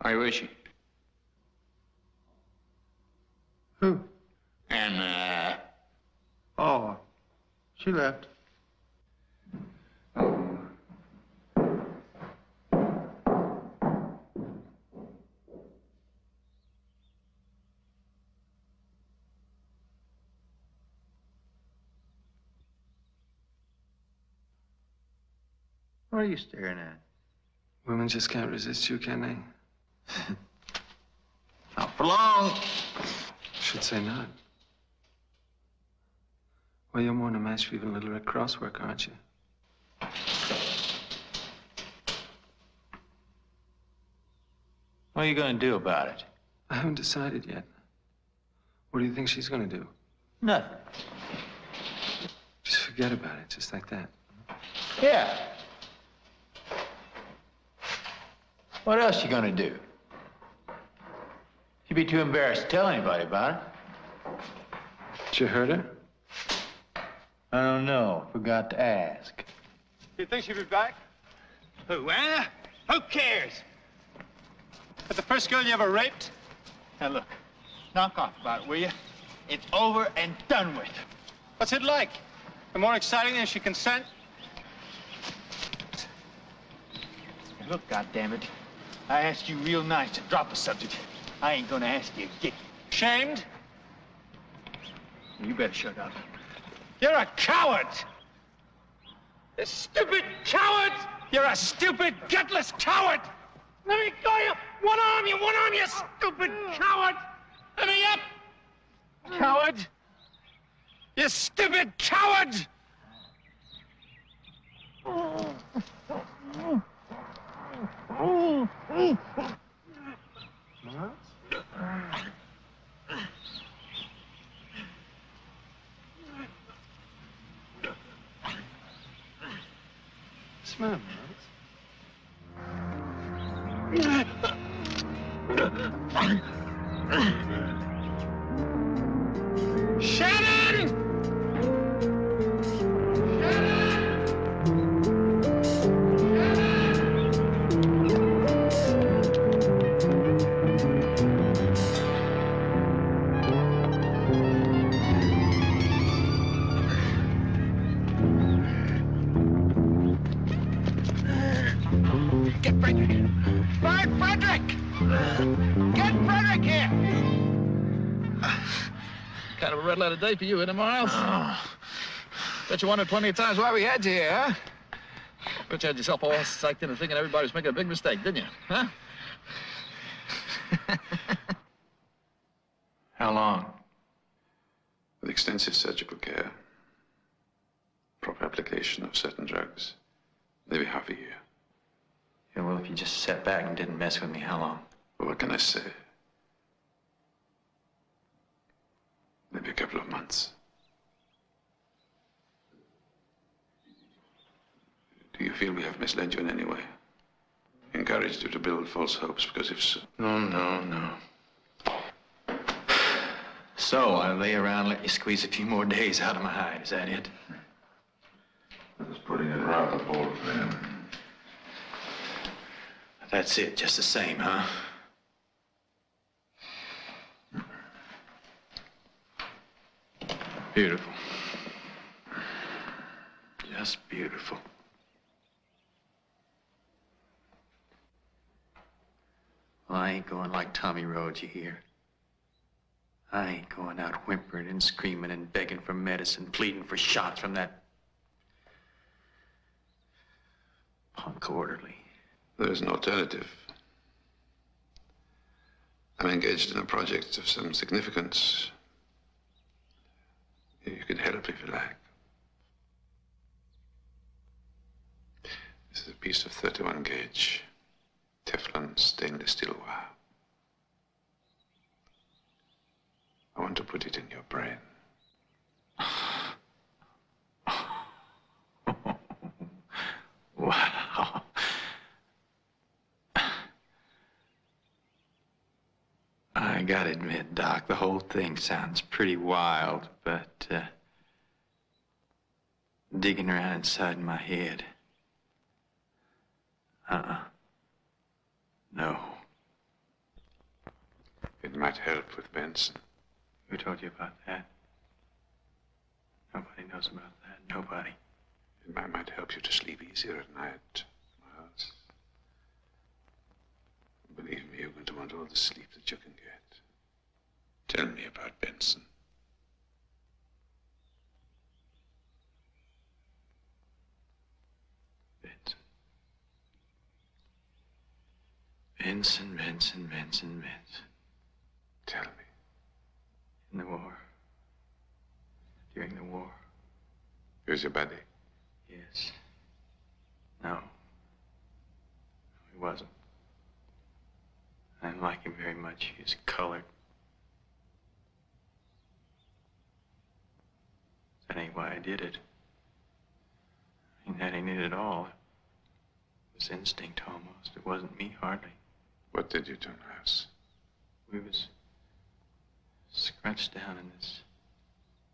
Where is she? Who? And, Oh, she left. What are you staring at? Women just can't resist you, can they? Not for long. Should say not. Well, you're more than a match for even little Red Cross work, aren't you? What are you going to do about it? I haven't decided yet. What do you think she's going to do? Nothing. Just forget about it, just like that. Yeah. What else you going to do? She'd be too embarrassed to tell anybody about it. Did you hurt her? I don't know. Forgot to ask. Do you think she'll be back? Who, Anna? Who cares? But the first girl you ever raped? Now, look. Knock off about it, will you? It's over and done with. What's it like? The more exciting than she consent? Look, goddammit. I asked you real nice to drop the subject. I ain't gonna ask you again. Shamed? You better shut up. You're a coward! You stupid coward! You're a stupid, gutless coward! Let me go, you one arm, you stupid coward! Let me up! Coward! You stupid coward! Smell, Shannon! Get Frederick! Find Frederick! Get Frederick here! Kind of a red letter day for you, isn't it, Miles? Bet you wondered plenty of times why we had you here, huh? Bet you had yourself all psyched into thinking everybody was making a big mistake, didn't you? Huh? How long? With extensive surgical care, proper application of certain drugs, maybe half a year. Yeah, well, if you just sat back and didn't mess with me, how long? Well, what can I say? Maybe a couple of months. Do you feel we have misled you in any way? Encouraged you to build false hopes, because if so... No. So, I lay around and let you squeeze a few more days out of my hide, is that it? That's putting it rather bold, man. That's it, just the same, huh? Beautiful. Just beautiful. Well, I ain't going like Tommy Rhodes, you hear? I ain't going out whimpering and screaming and begging for medicine, pleading for shots from that punk orderly. There is an alternative. I'm engaged in a project of some significance. You can help if you like. This is a piece of 31 gauge Teflon stainless steel wire. I want to put it in your brain. Wow. I gotta admit, Doc, the whole thing sounds pretty wild, but digging around inside my head. No. It might help with Benson. Who told you about that? Nobody knows about that. Nobody. It might help you to sleep easier at night, Miles. Believe me, you're going to want all the sleep that you can get. Tell me about Benson. Benson. Tell me. In the war. During the war. Here's your buddy. Yes. No. He wasn't. I didn't like him very much. He was colored. That ain't why I did it. I mean, that ain't it at all. It was instinct almost. It wasn't me, hardly. What did you do, Niles? We was scrunched down in this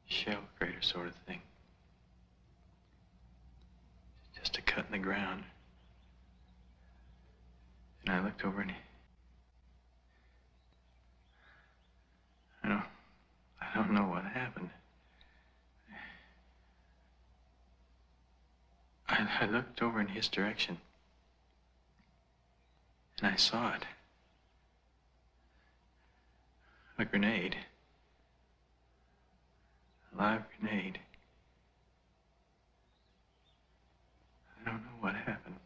shell crater sort of thing. Just a cut in the ground. And I looked over and I don't know what happened. I looked over in his direction. And I saw it. A grenade. A live grenade. I don't know what happened.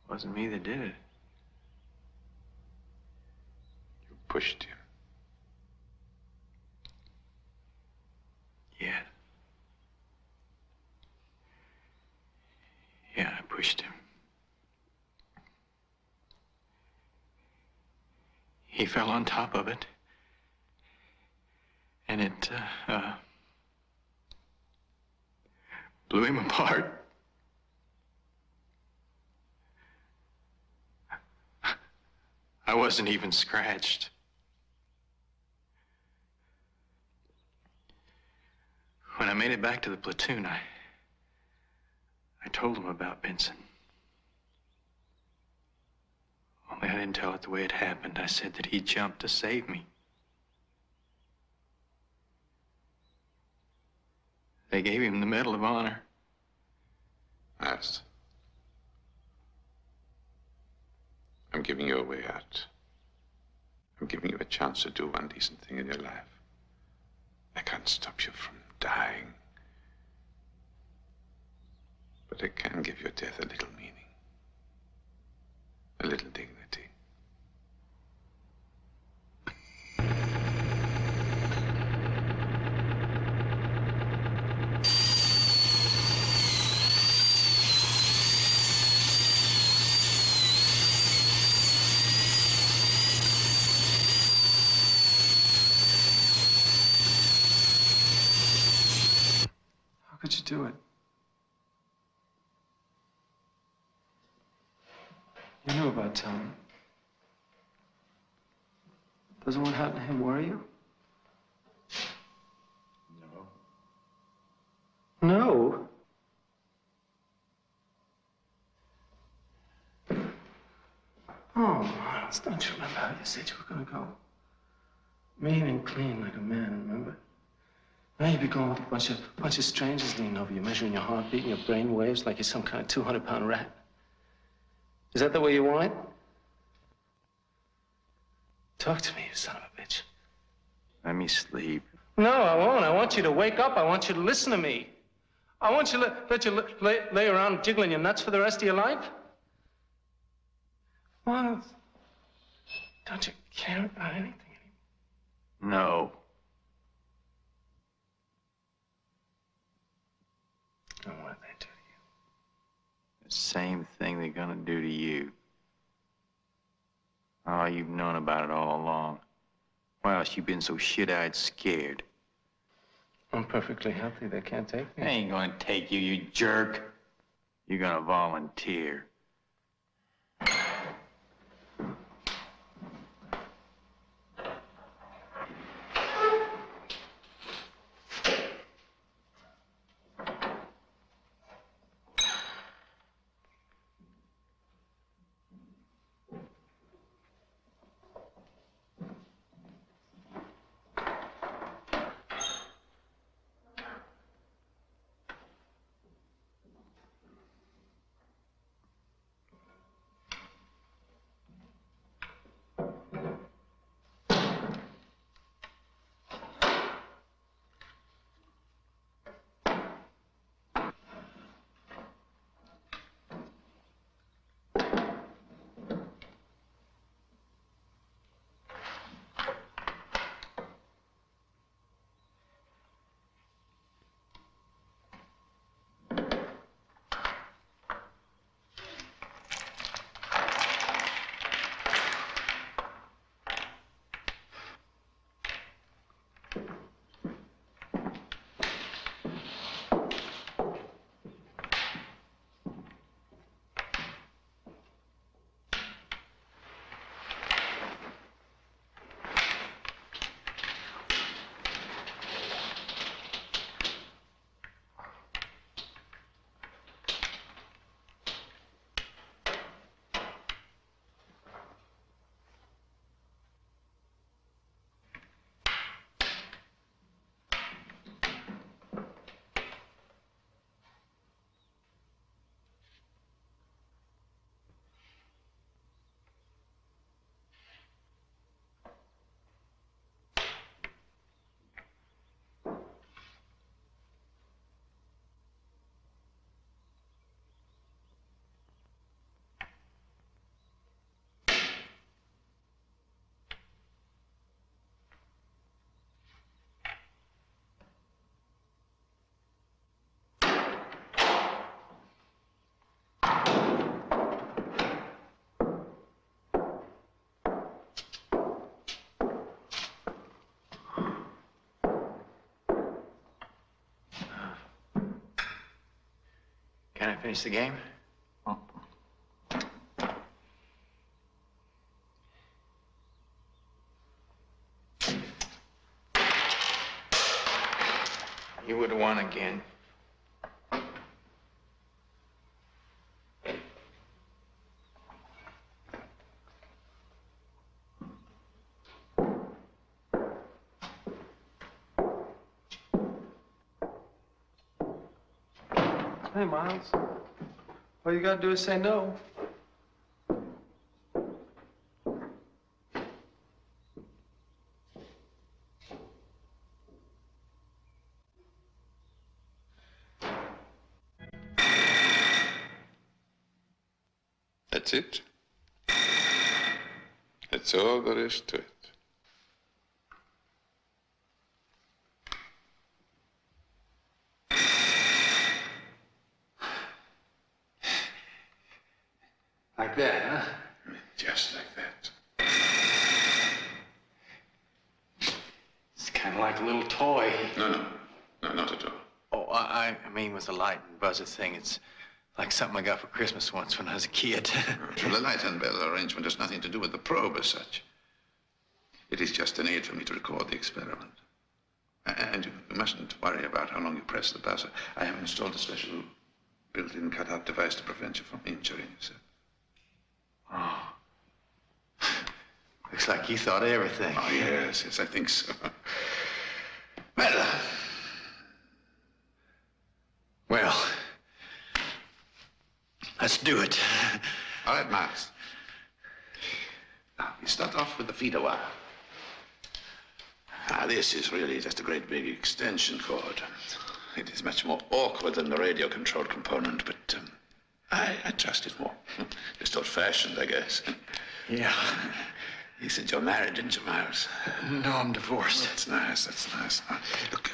It wasn't me that did it. You pushed him. Yeah. Yeah, I pushed him. He fell on top of it. And it, blew him apart. I wasn't even scratched. When I made it back to the platoon, I told him about Benson. Only I didn't tell it the way it happened. I said that he jumped to save me. They gave him the Medal of Honor. Yes. I'm giving you a way out. I'm giving you a chance to do one decent thing in your life. I can't stop you from dying. But I can give your death a little meaning. A little dignity. How could you do it? You knew about Tom. Doesn't what happened to him worry you? No. No? Oh, Miles, don't you remember how you said you were gonna go? Mean and clean like a man, remember? Now you'd be going with a bunch of strangers leaning over you, measuring your heartbeat and your brain waves like you're some kind of 200-pound rat. Is that the way you want it? Talk to me, you son of a bitch. Let me sleep. No, I won't. I want you to wake up. I want you to listen to me. I want you to let you lay around jiggling your nuts for the rest of your life. Miles, don't you care about anything anymore? No. And what did they do to you? The same thing they're gonna do to you. Oh, you've known about it all along. Why else you been so shit-eyed scared? I'm perfectly healthy. They can't take me. They ain't gonna take you, you jerk. You're gonna volunteer. Can I finish the game? You would have won again. Hey, Miles. All you gotta do is say no. That's it. That's all there is to it. Like that, huh? Just like that. It's kind of like a little toy. No, not at all. Oh, I mean with the light and buzzer thing, it's like something I got for Christmas once when I was a kid. Well, the light and bell arrangement has nothing to do with the probe as such. It is just an aid for me to record the experiment. And you mustn't worry about how long you press the buzzer. I have installed a special built-in cut-out device to prevent you from injuring yourself. Oh. Looks like you thought of everything. Oh, yes, I think so. Well, let's do it. All right, Miles. Now, we start off with the feeder wire. This is really just a great big extension cord. It is much more awkward than the radio-controlled component, but I trust it more. Just old-fashioned, I guess. Yeah. You said you're married, didn't you, Miles? No, I'm divorced. That's nice, that's nice. Look,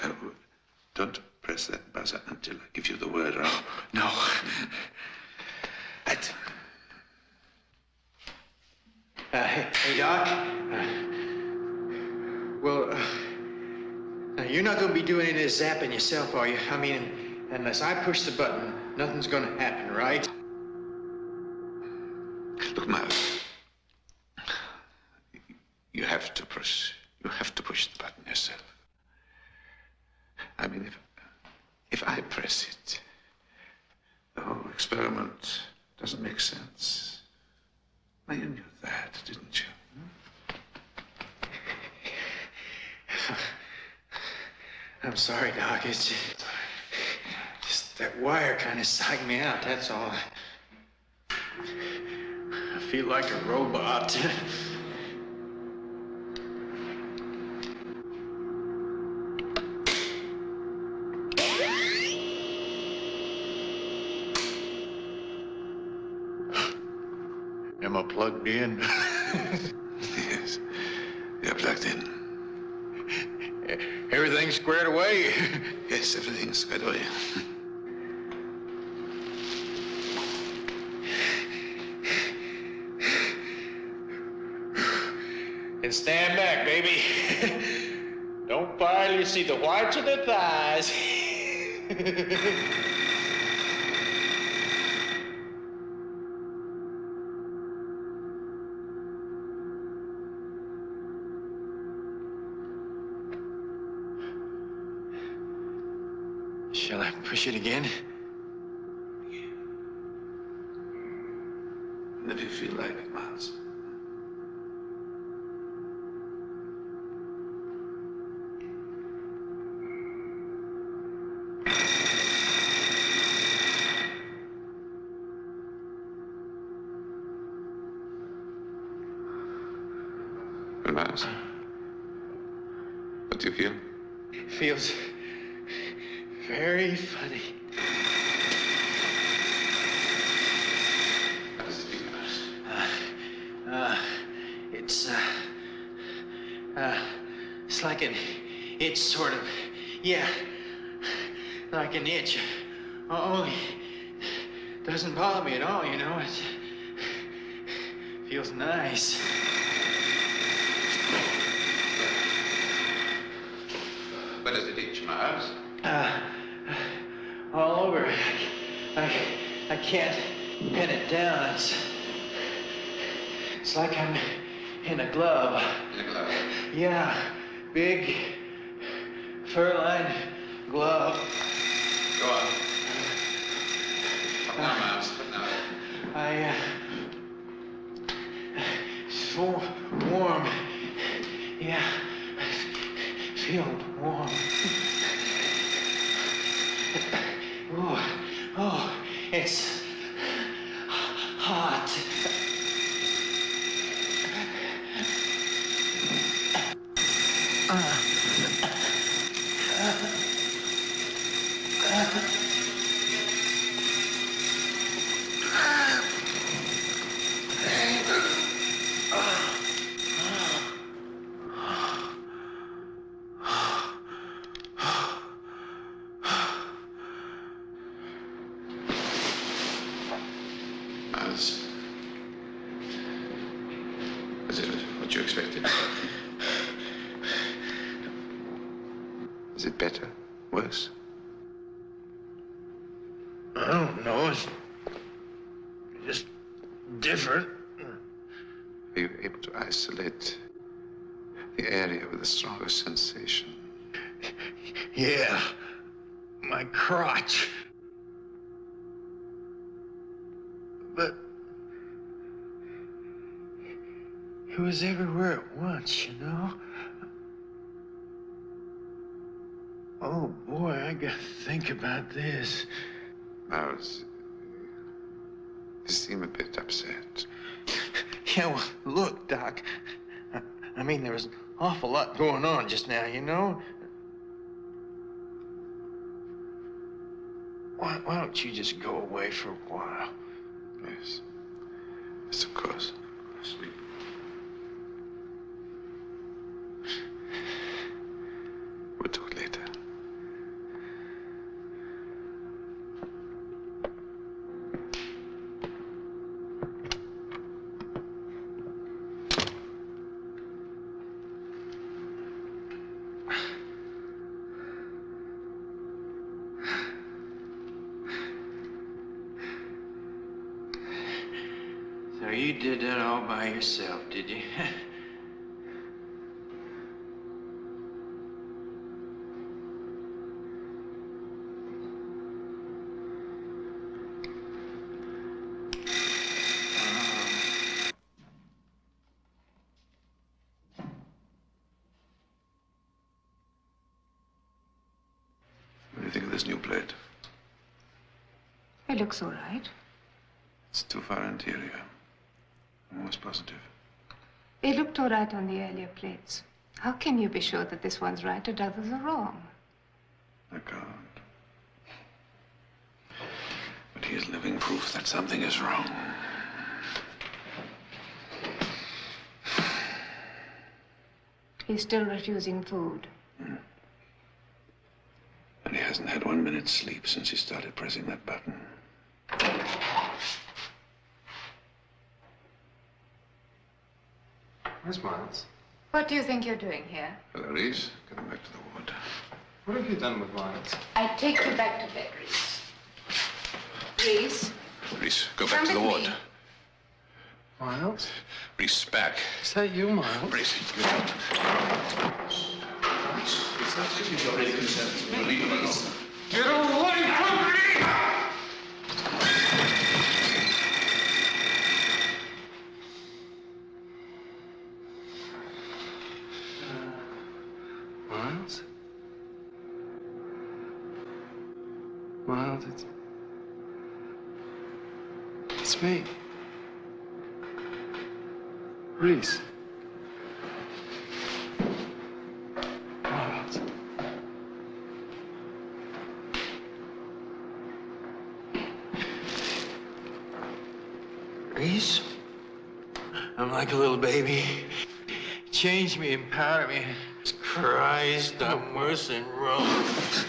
don't press that buzzer until I give you the word, right? No. Right. Hey, Doc. Well, you're not going to be doing any of this zapping yourself, are you? I mean, unless I push the button, nothing's going to happen, right? Look, Miles. You have to push the button yourself. I mean, if I press it, the whole experiment doesn't make sense. Now, you knew that, didn't you? I'm sorry, Doc. It's just that wire kind of psyched me out, that's all. I feel like a robot. Am I plugged in? Yes, you're plugged in. Everything's squared away. Yes, everything's squared away. And stand back, baby. Don't fire, you see the whites of the thighs. Shall I push it again? Whenever you feel like it, Miles. Well, Miles, what do you feel? It feels very funny. How does it feel? It's like an itch, sort of. Yeah, like an itch. Only doesn't bother me at all, you know. It feels nice. Where does it itch, Miles? All over. can't pin it down. It's like I'm in a glove. In a glove? Yeah, big fur-lined glove. Go on. Up now, Miles. Up now. So warm. Yeah, I feel warm. Oh, it's hot. Miles, is it what you expected? Is it better? Worse? I don't know. It's just different. Are you able to isolate the area with the strongest sensation? Yeah, my crotch. But it was everywhere at once, you know? Oh, boy, I gotta think about this. Miles, you seem a bit upset. Yeah, well, look, Doc. I mean, there was an awful lot going on just now, you know? Why don't you just go away for a while? Yes. Yes, of course. Sleep. We'll talk later. So you did that all by yourself, did you? What do you think of this new plate? It looks all right. It's too far anterior. I'm always positive. It looked all right on the earlier plates. How can you be sure that this one's right and others are wrong? I can't. But here's living proof that something is wrong. He's still refusing food. And he hasn't had 1 minute's sleep since he started pressing that button. Where's Miles? What do you think you're doing here? Hello, Reese. Coming back to the ward. What have you done with Miles? I take you back to bed, Reese. Reese? Reese, go back to the ward. Miles? Reese, back. Is that you, Miles? Reese, get out. Get away from me! Miles? Miles, it's me. Reese. Miles. Reese, I'm like a little baby. Change me, empower me. Christ, I'm worse than wrong.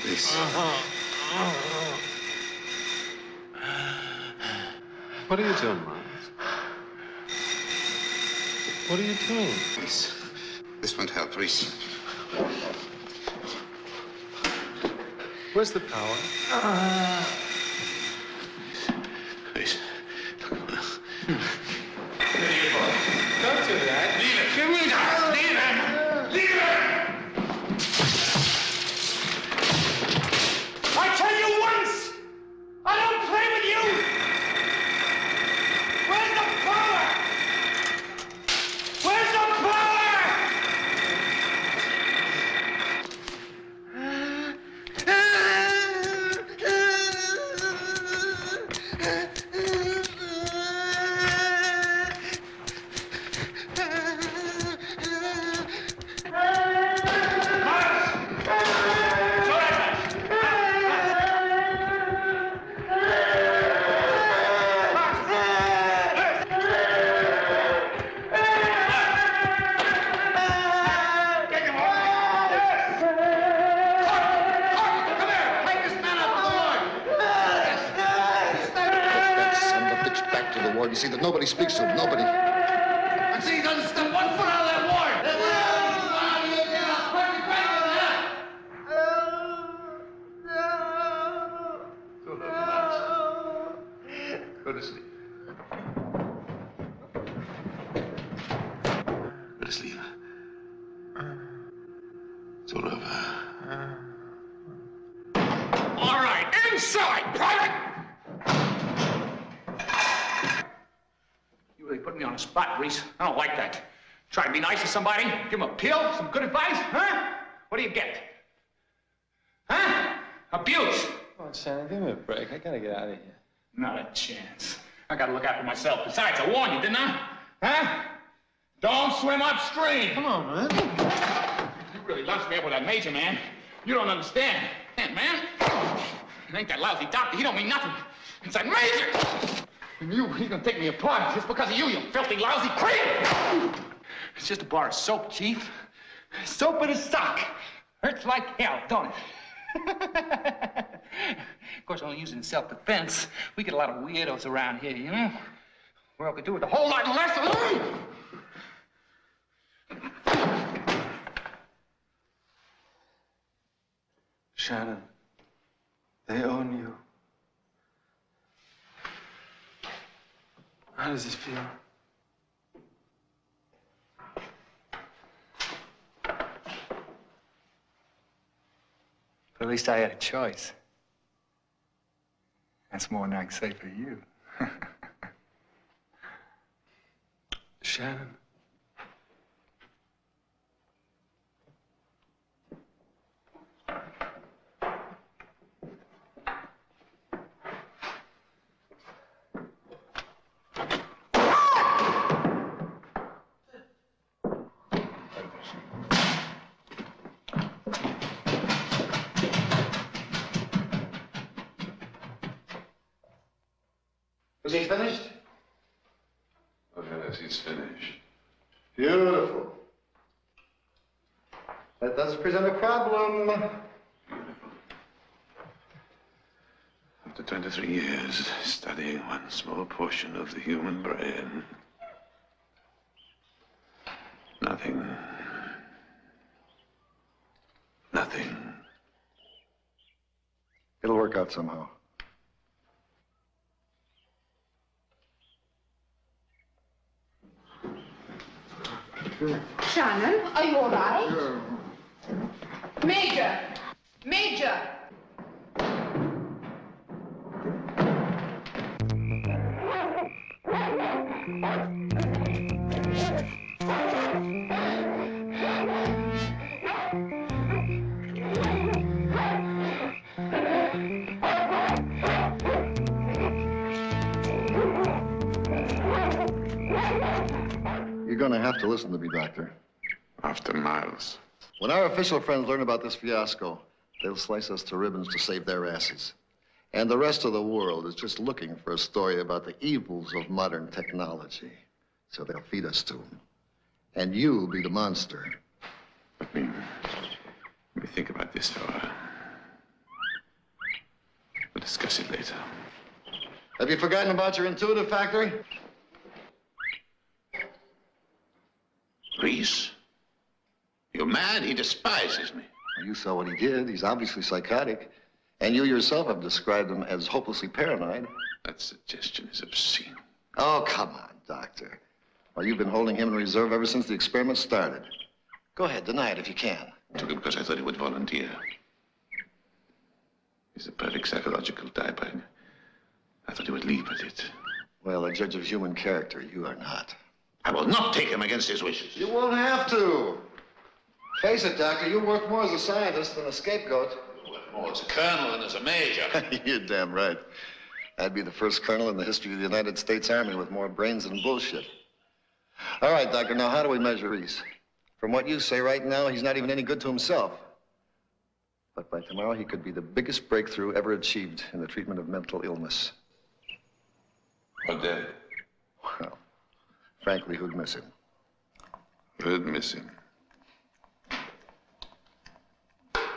Reese. What are you doing, Miles? What are you doing? Reese, this won't help, Reese. Where's the power? Don't do that. Leave it. Give me that. Leave it. Leave it. I tell you once, I don't play with you. Where's the power? Where's the power? You see that nobody speaks to him, nobody. I see he doesn't step 1 foot out of that ward. Go to sleep. Go to sleep. It's all over. All right, inside, private. You really put me on the spot, Reese. I don't like that. Try to be nice to somebody, give them a pill, some good advice, huh? What do you get? Huh? Abuse. Come on, Shannon, give me a break. I gotta get out of here. Not a chance. I gotta look after myself. Besides, I warned you, didn't I? Huh? Don't swim upstream. Come on, man. You really lunched me up with that major, man. You don't understand. Man, it ain't that lousy doctor. He don't mean nothing. It's that major. And he's gonna take me apart just because of you, you filthy, lousy creep. It's just a bar of soap, Chief. Soap in a sock. Hurts like hell, don't it? Of course, only using self-defense. We get a lot of weirdos around here, you know? Well, could do with a whole lot less. Shannon, they own you. How does this feel? But at least I had a choice. That's more than I can say for you. Shannon. Is he finished? Oh, yes, he's finished. Beautiful. That does present a problem. After 23 years studying one small portion of the human brain, nothing. It'll work out somehow. Shannon, are you all right? Major! Major! You're gonna have to listen to me, Doctor. After Miles. When our official friends learn about this fiasco, they'll slice us to ribbons to save their asses. And the rest of the world is just looking for a story about the evils of modern technology. So they'll feed us to them. And you'll be the monster. Let me think about this for a while. We'll discuss it later. Have you forgotten about your intuitive factor? Reese? You're mad? He despises me. Well, you saw what he did. He's obviously psychotic. And you yourself have described him as hopelessly paranoid. That suggestion is obscene. Oh, come on, Doctor. Well, you've been holding him in reserve ever since the experiment started. Go ahead, deny it if you can. I took him because I thought he would volunteer. He's the perfect psychological type. I thought he would leap at it. Well, a judge of human character, you are not. I will not take him against his wishes. You won't have to. Face it, Doctor, you work more as a scientist than a scapegoat. You work more as a colonel than as a major. You're damn right. I'd be the first colonel in the history of the United States Army with more brains than bullshit. All right, Doctor, now how do we measure Reese? From what you say right now, he's not even any good to himself. But by tomorrow, he could be the biggest breakthrough ever achieved in the treatment of mental illness. What then? Well, frankly, who'd miss him? Who'd miss him?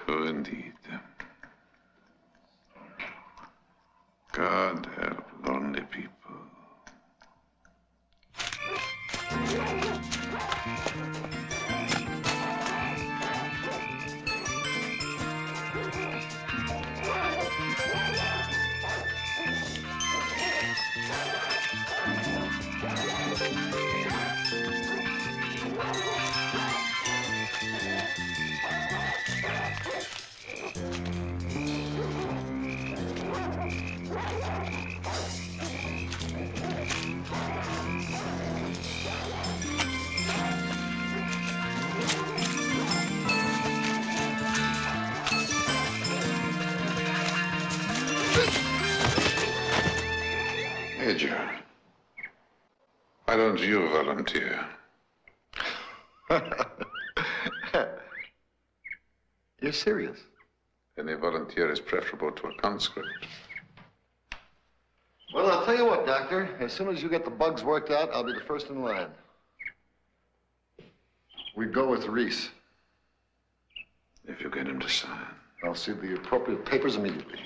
Who indeed? God help lonely people. Major, why don't you volunteer? You're serious? Any volunteer is preferable to a conscript. Well, I'll tell you what, Doctor. As soon as you get the bugs worked out, I'll be the first in line. We go with Reese. If you get him to sign. I'll see the appropriate papers immediately.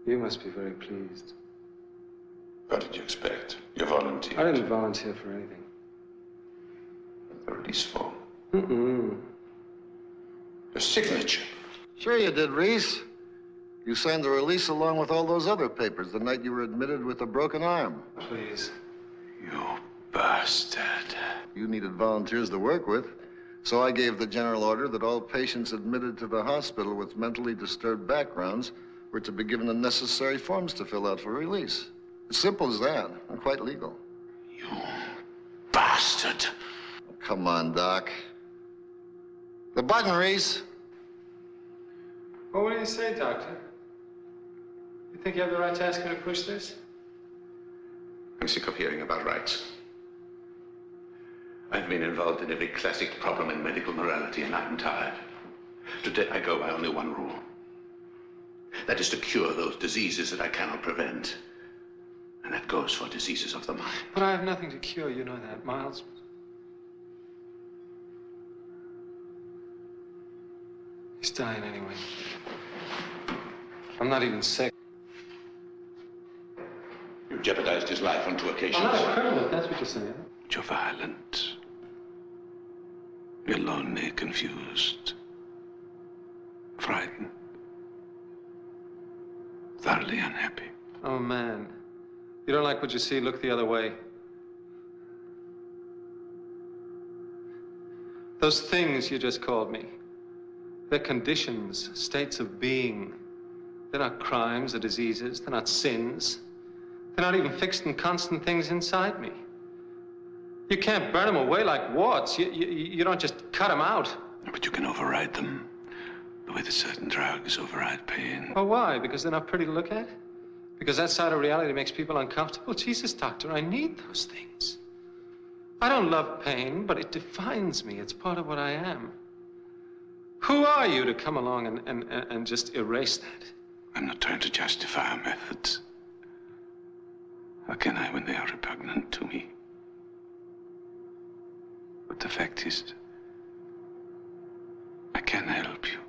You must be very pleased. What did you expect? You volunteered. I didn't volunteer for anything. The release form. Mm-mm. Your signature. Sure you did, Reese. You signed the release along with all those other papers the night you were admitted with a broken arm. Please. You bastard. You needed volunteers to work with, so I gave the general order that all patients admitted to the hospital with mentally disturbed backgrounds were to be given the necessary forms to fill out for release. As simple as that, and quite legal. You bastard. Oh, come on, Doc. The button, Reese. Well, what do you say, Doctor? You think you have the right to ask me to push this? I'm sick of hearing about rights. I've been involved in every classic problem in medical morality, and I'm tired. Today I go by only one rule. That is to cure those diseases that I cannot prevent. And that goes for diseases of the mind. But I have nothing to cure, you know that, Miles. He's dying anyway. I'm not even sick. You jeopardized his life on 2 occasions. I'm not a criminal, if that's what you're saying. You're violent. You're lonely, confused, frightened, thoroughly unhappy. Oh, man. You don't like what you see, look the other way. Those things you just called me, they're conditions, states of being. They're not crimes or diseases. They're not sins. They're not even fixed and constant things inside me. You can't burn them away like warts. You don't just cut them out. But you can override them, the way that certain drugs override pain. Well, why? Because they're not pretty to look at? Because that side of reality makes people uncomfortable? Jesus, Doctor, I need those things. I don't love pain, but it defines me. It's part of what I am. Who are you to come along and just erase that? I'm not trying to justify our methods. How can I when they are repugnant to me? But the fact is, I can help you.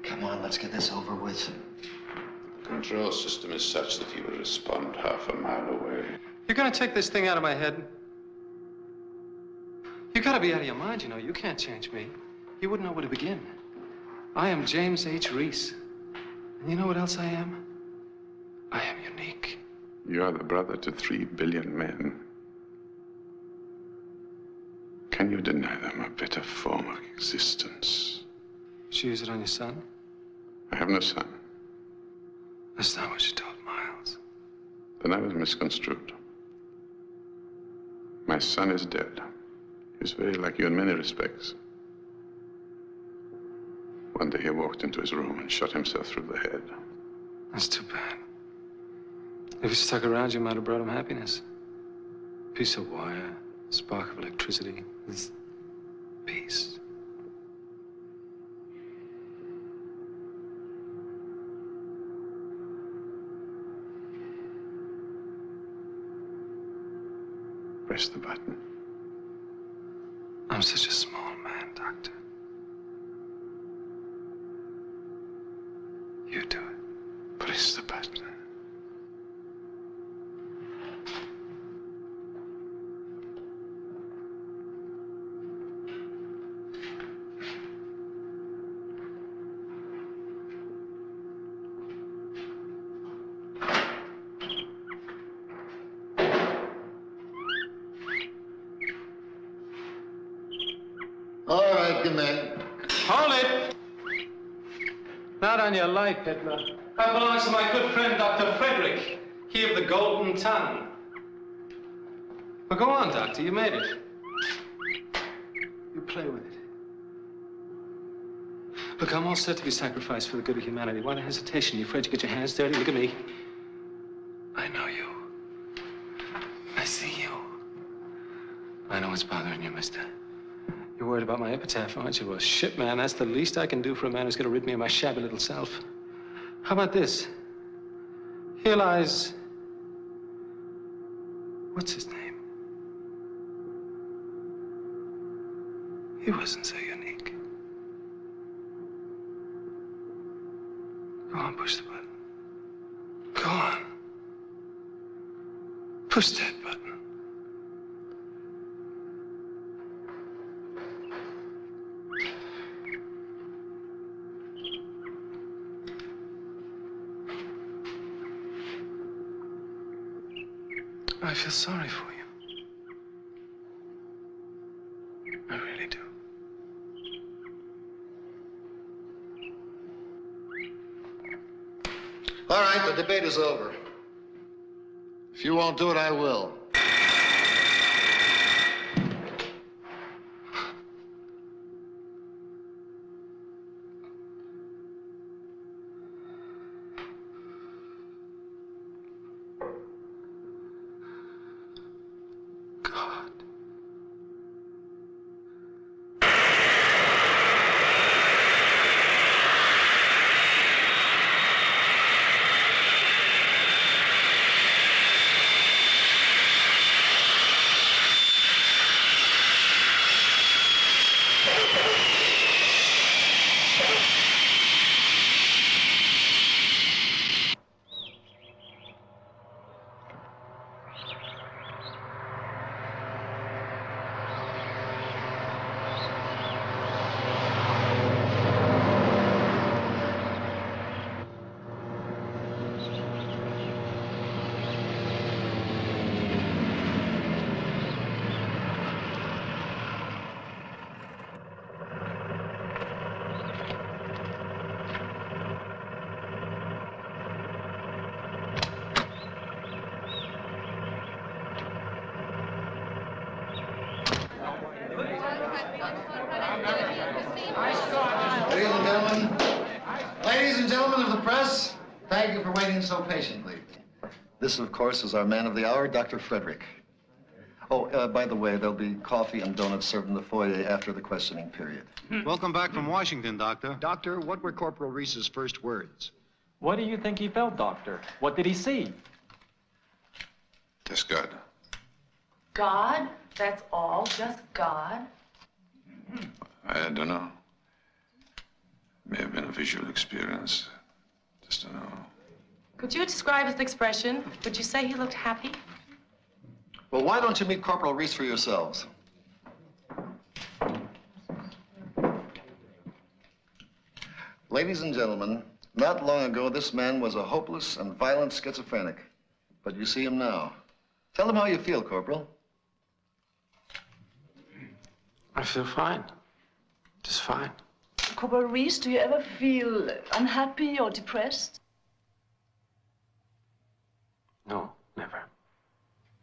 Come on, let's get this over with. The control system is such that he will respond half a mile away. You're gonna take this thing out of my head? You gotta be out of your mind, you know. You can't change me. You wouldn't know where to begin. I am James H. Reese. And you know what else I am? I am unique. You are the brother to 3 billion men. Can you deny them a better form of existence? Did you use it on your son? I have no son. That's not what you told Miles. Then I was misconstrued. My son is dead. He's very like you in many respects. One day he walked into his room and shot himself through the head. That's too bad. If he stuck around, you might have brought him happiness. Piece of wire, spark of electricity. It's peace. Press the button. I'm such a small man, Doctor. You do it. Press the button. All right, good man. Hold it! Not on your life, Hitler. That belongs to my good friend, Dr. Frederick. He of the golden tongue. Well, go on, Doctor. You made it. You play with it. Look, I'm all set to be sacrificed for the good of humanity. Why the hesitation? You afraid to get your hands dirty? Look at me. I know you. I see you. I know what's bothering you, mister. You're worried about my epitaph, aren't you? Well, shit, man, that's the least I can do for a man who's gonna rid me of my shabby little self. How about this? Here lies... What's his name? He wasn't so unique. Go on, push the button. Go on. Push that button. I feel sorry for you. I really do. All right, the debate is over. If you won't do it, I will. Ladies and gentlemen of the press, thank you for waiting so patiently. This, of course, is our man of the hour, Dr. Frederick. Oh, by the way, there'll be coffee and donuts served in the foyer after the questioning period. Welcome back from Washington, Doctor. Doctor, what were Corporal Reese's first words? What do you think he felt, Doctor? What did he see? Just God. God? That's all? Just God? I don't know. May have been a visual experience. Just don't know. Could you describe his expression? Would you say he looked happy? Well, why don't you meet Corporal Reese for yourselves? Ladies and gentlemen, not long ago, this man was a hopeless and violent schizophrenic. But you see him now. Tell him how you feel, Corporal. I feel fine. Just fine. Corporal Reese, do you ever feel unhappy or depressed? No, never.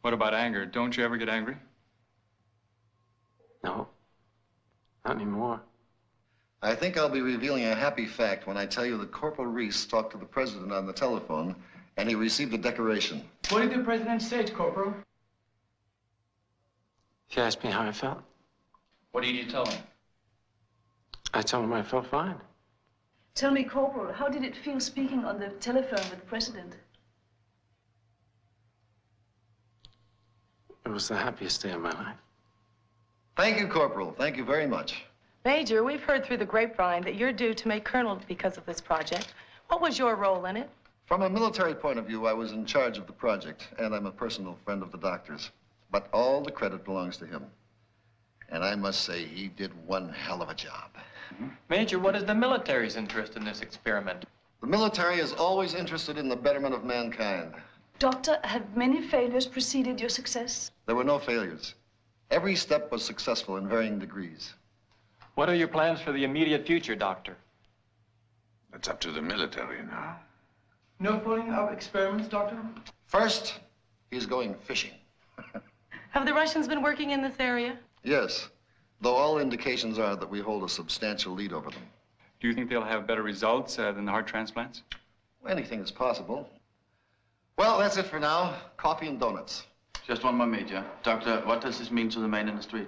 What about anger? Don't you ever get angry? No, not anymore. I think I'll be revealing a happy fact when I tell you that Corporal Reese talked to the president on the telephone and he received a decoration. What did the president say, Corporal? He asked me how I felt. What did you tell him? I told him I felt fine. Tell me, Corporal, how did it feel speaking on the telephone with the president? It was the happiest day of my life. Thank you, Corporal. Thank you very much. Major, we've heard through the grapevine that you're due to make colonel because of this project. What was your role in it? From a military point of view, I was in charge of the project, and I'm a personal friend of the doctor's. But all the credit belongs to him. And I must say, he did one hell of a job. Major, what is the military's interest in this experiment? The military is always interested in the betterment of mankind. Doctor, have many failures preceded your success? There were no failures. Every step was successful in varying degrees. What are your plans for the immediate future, Doctor? That's up to the military now. No following up experiments, Doctor? First, he's going fishing. Have the Russians been working in this area? Yes, though all indications are that we hold a substantial lead over them. Do you think they'll have better results than the heart transplants? Anything is possible. Well, that's it for now. Coffee and donuts. Just one more, Major. Doctor, what does this mean to the man in the street?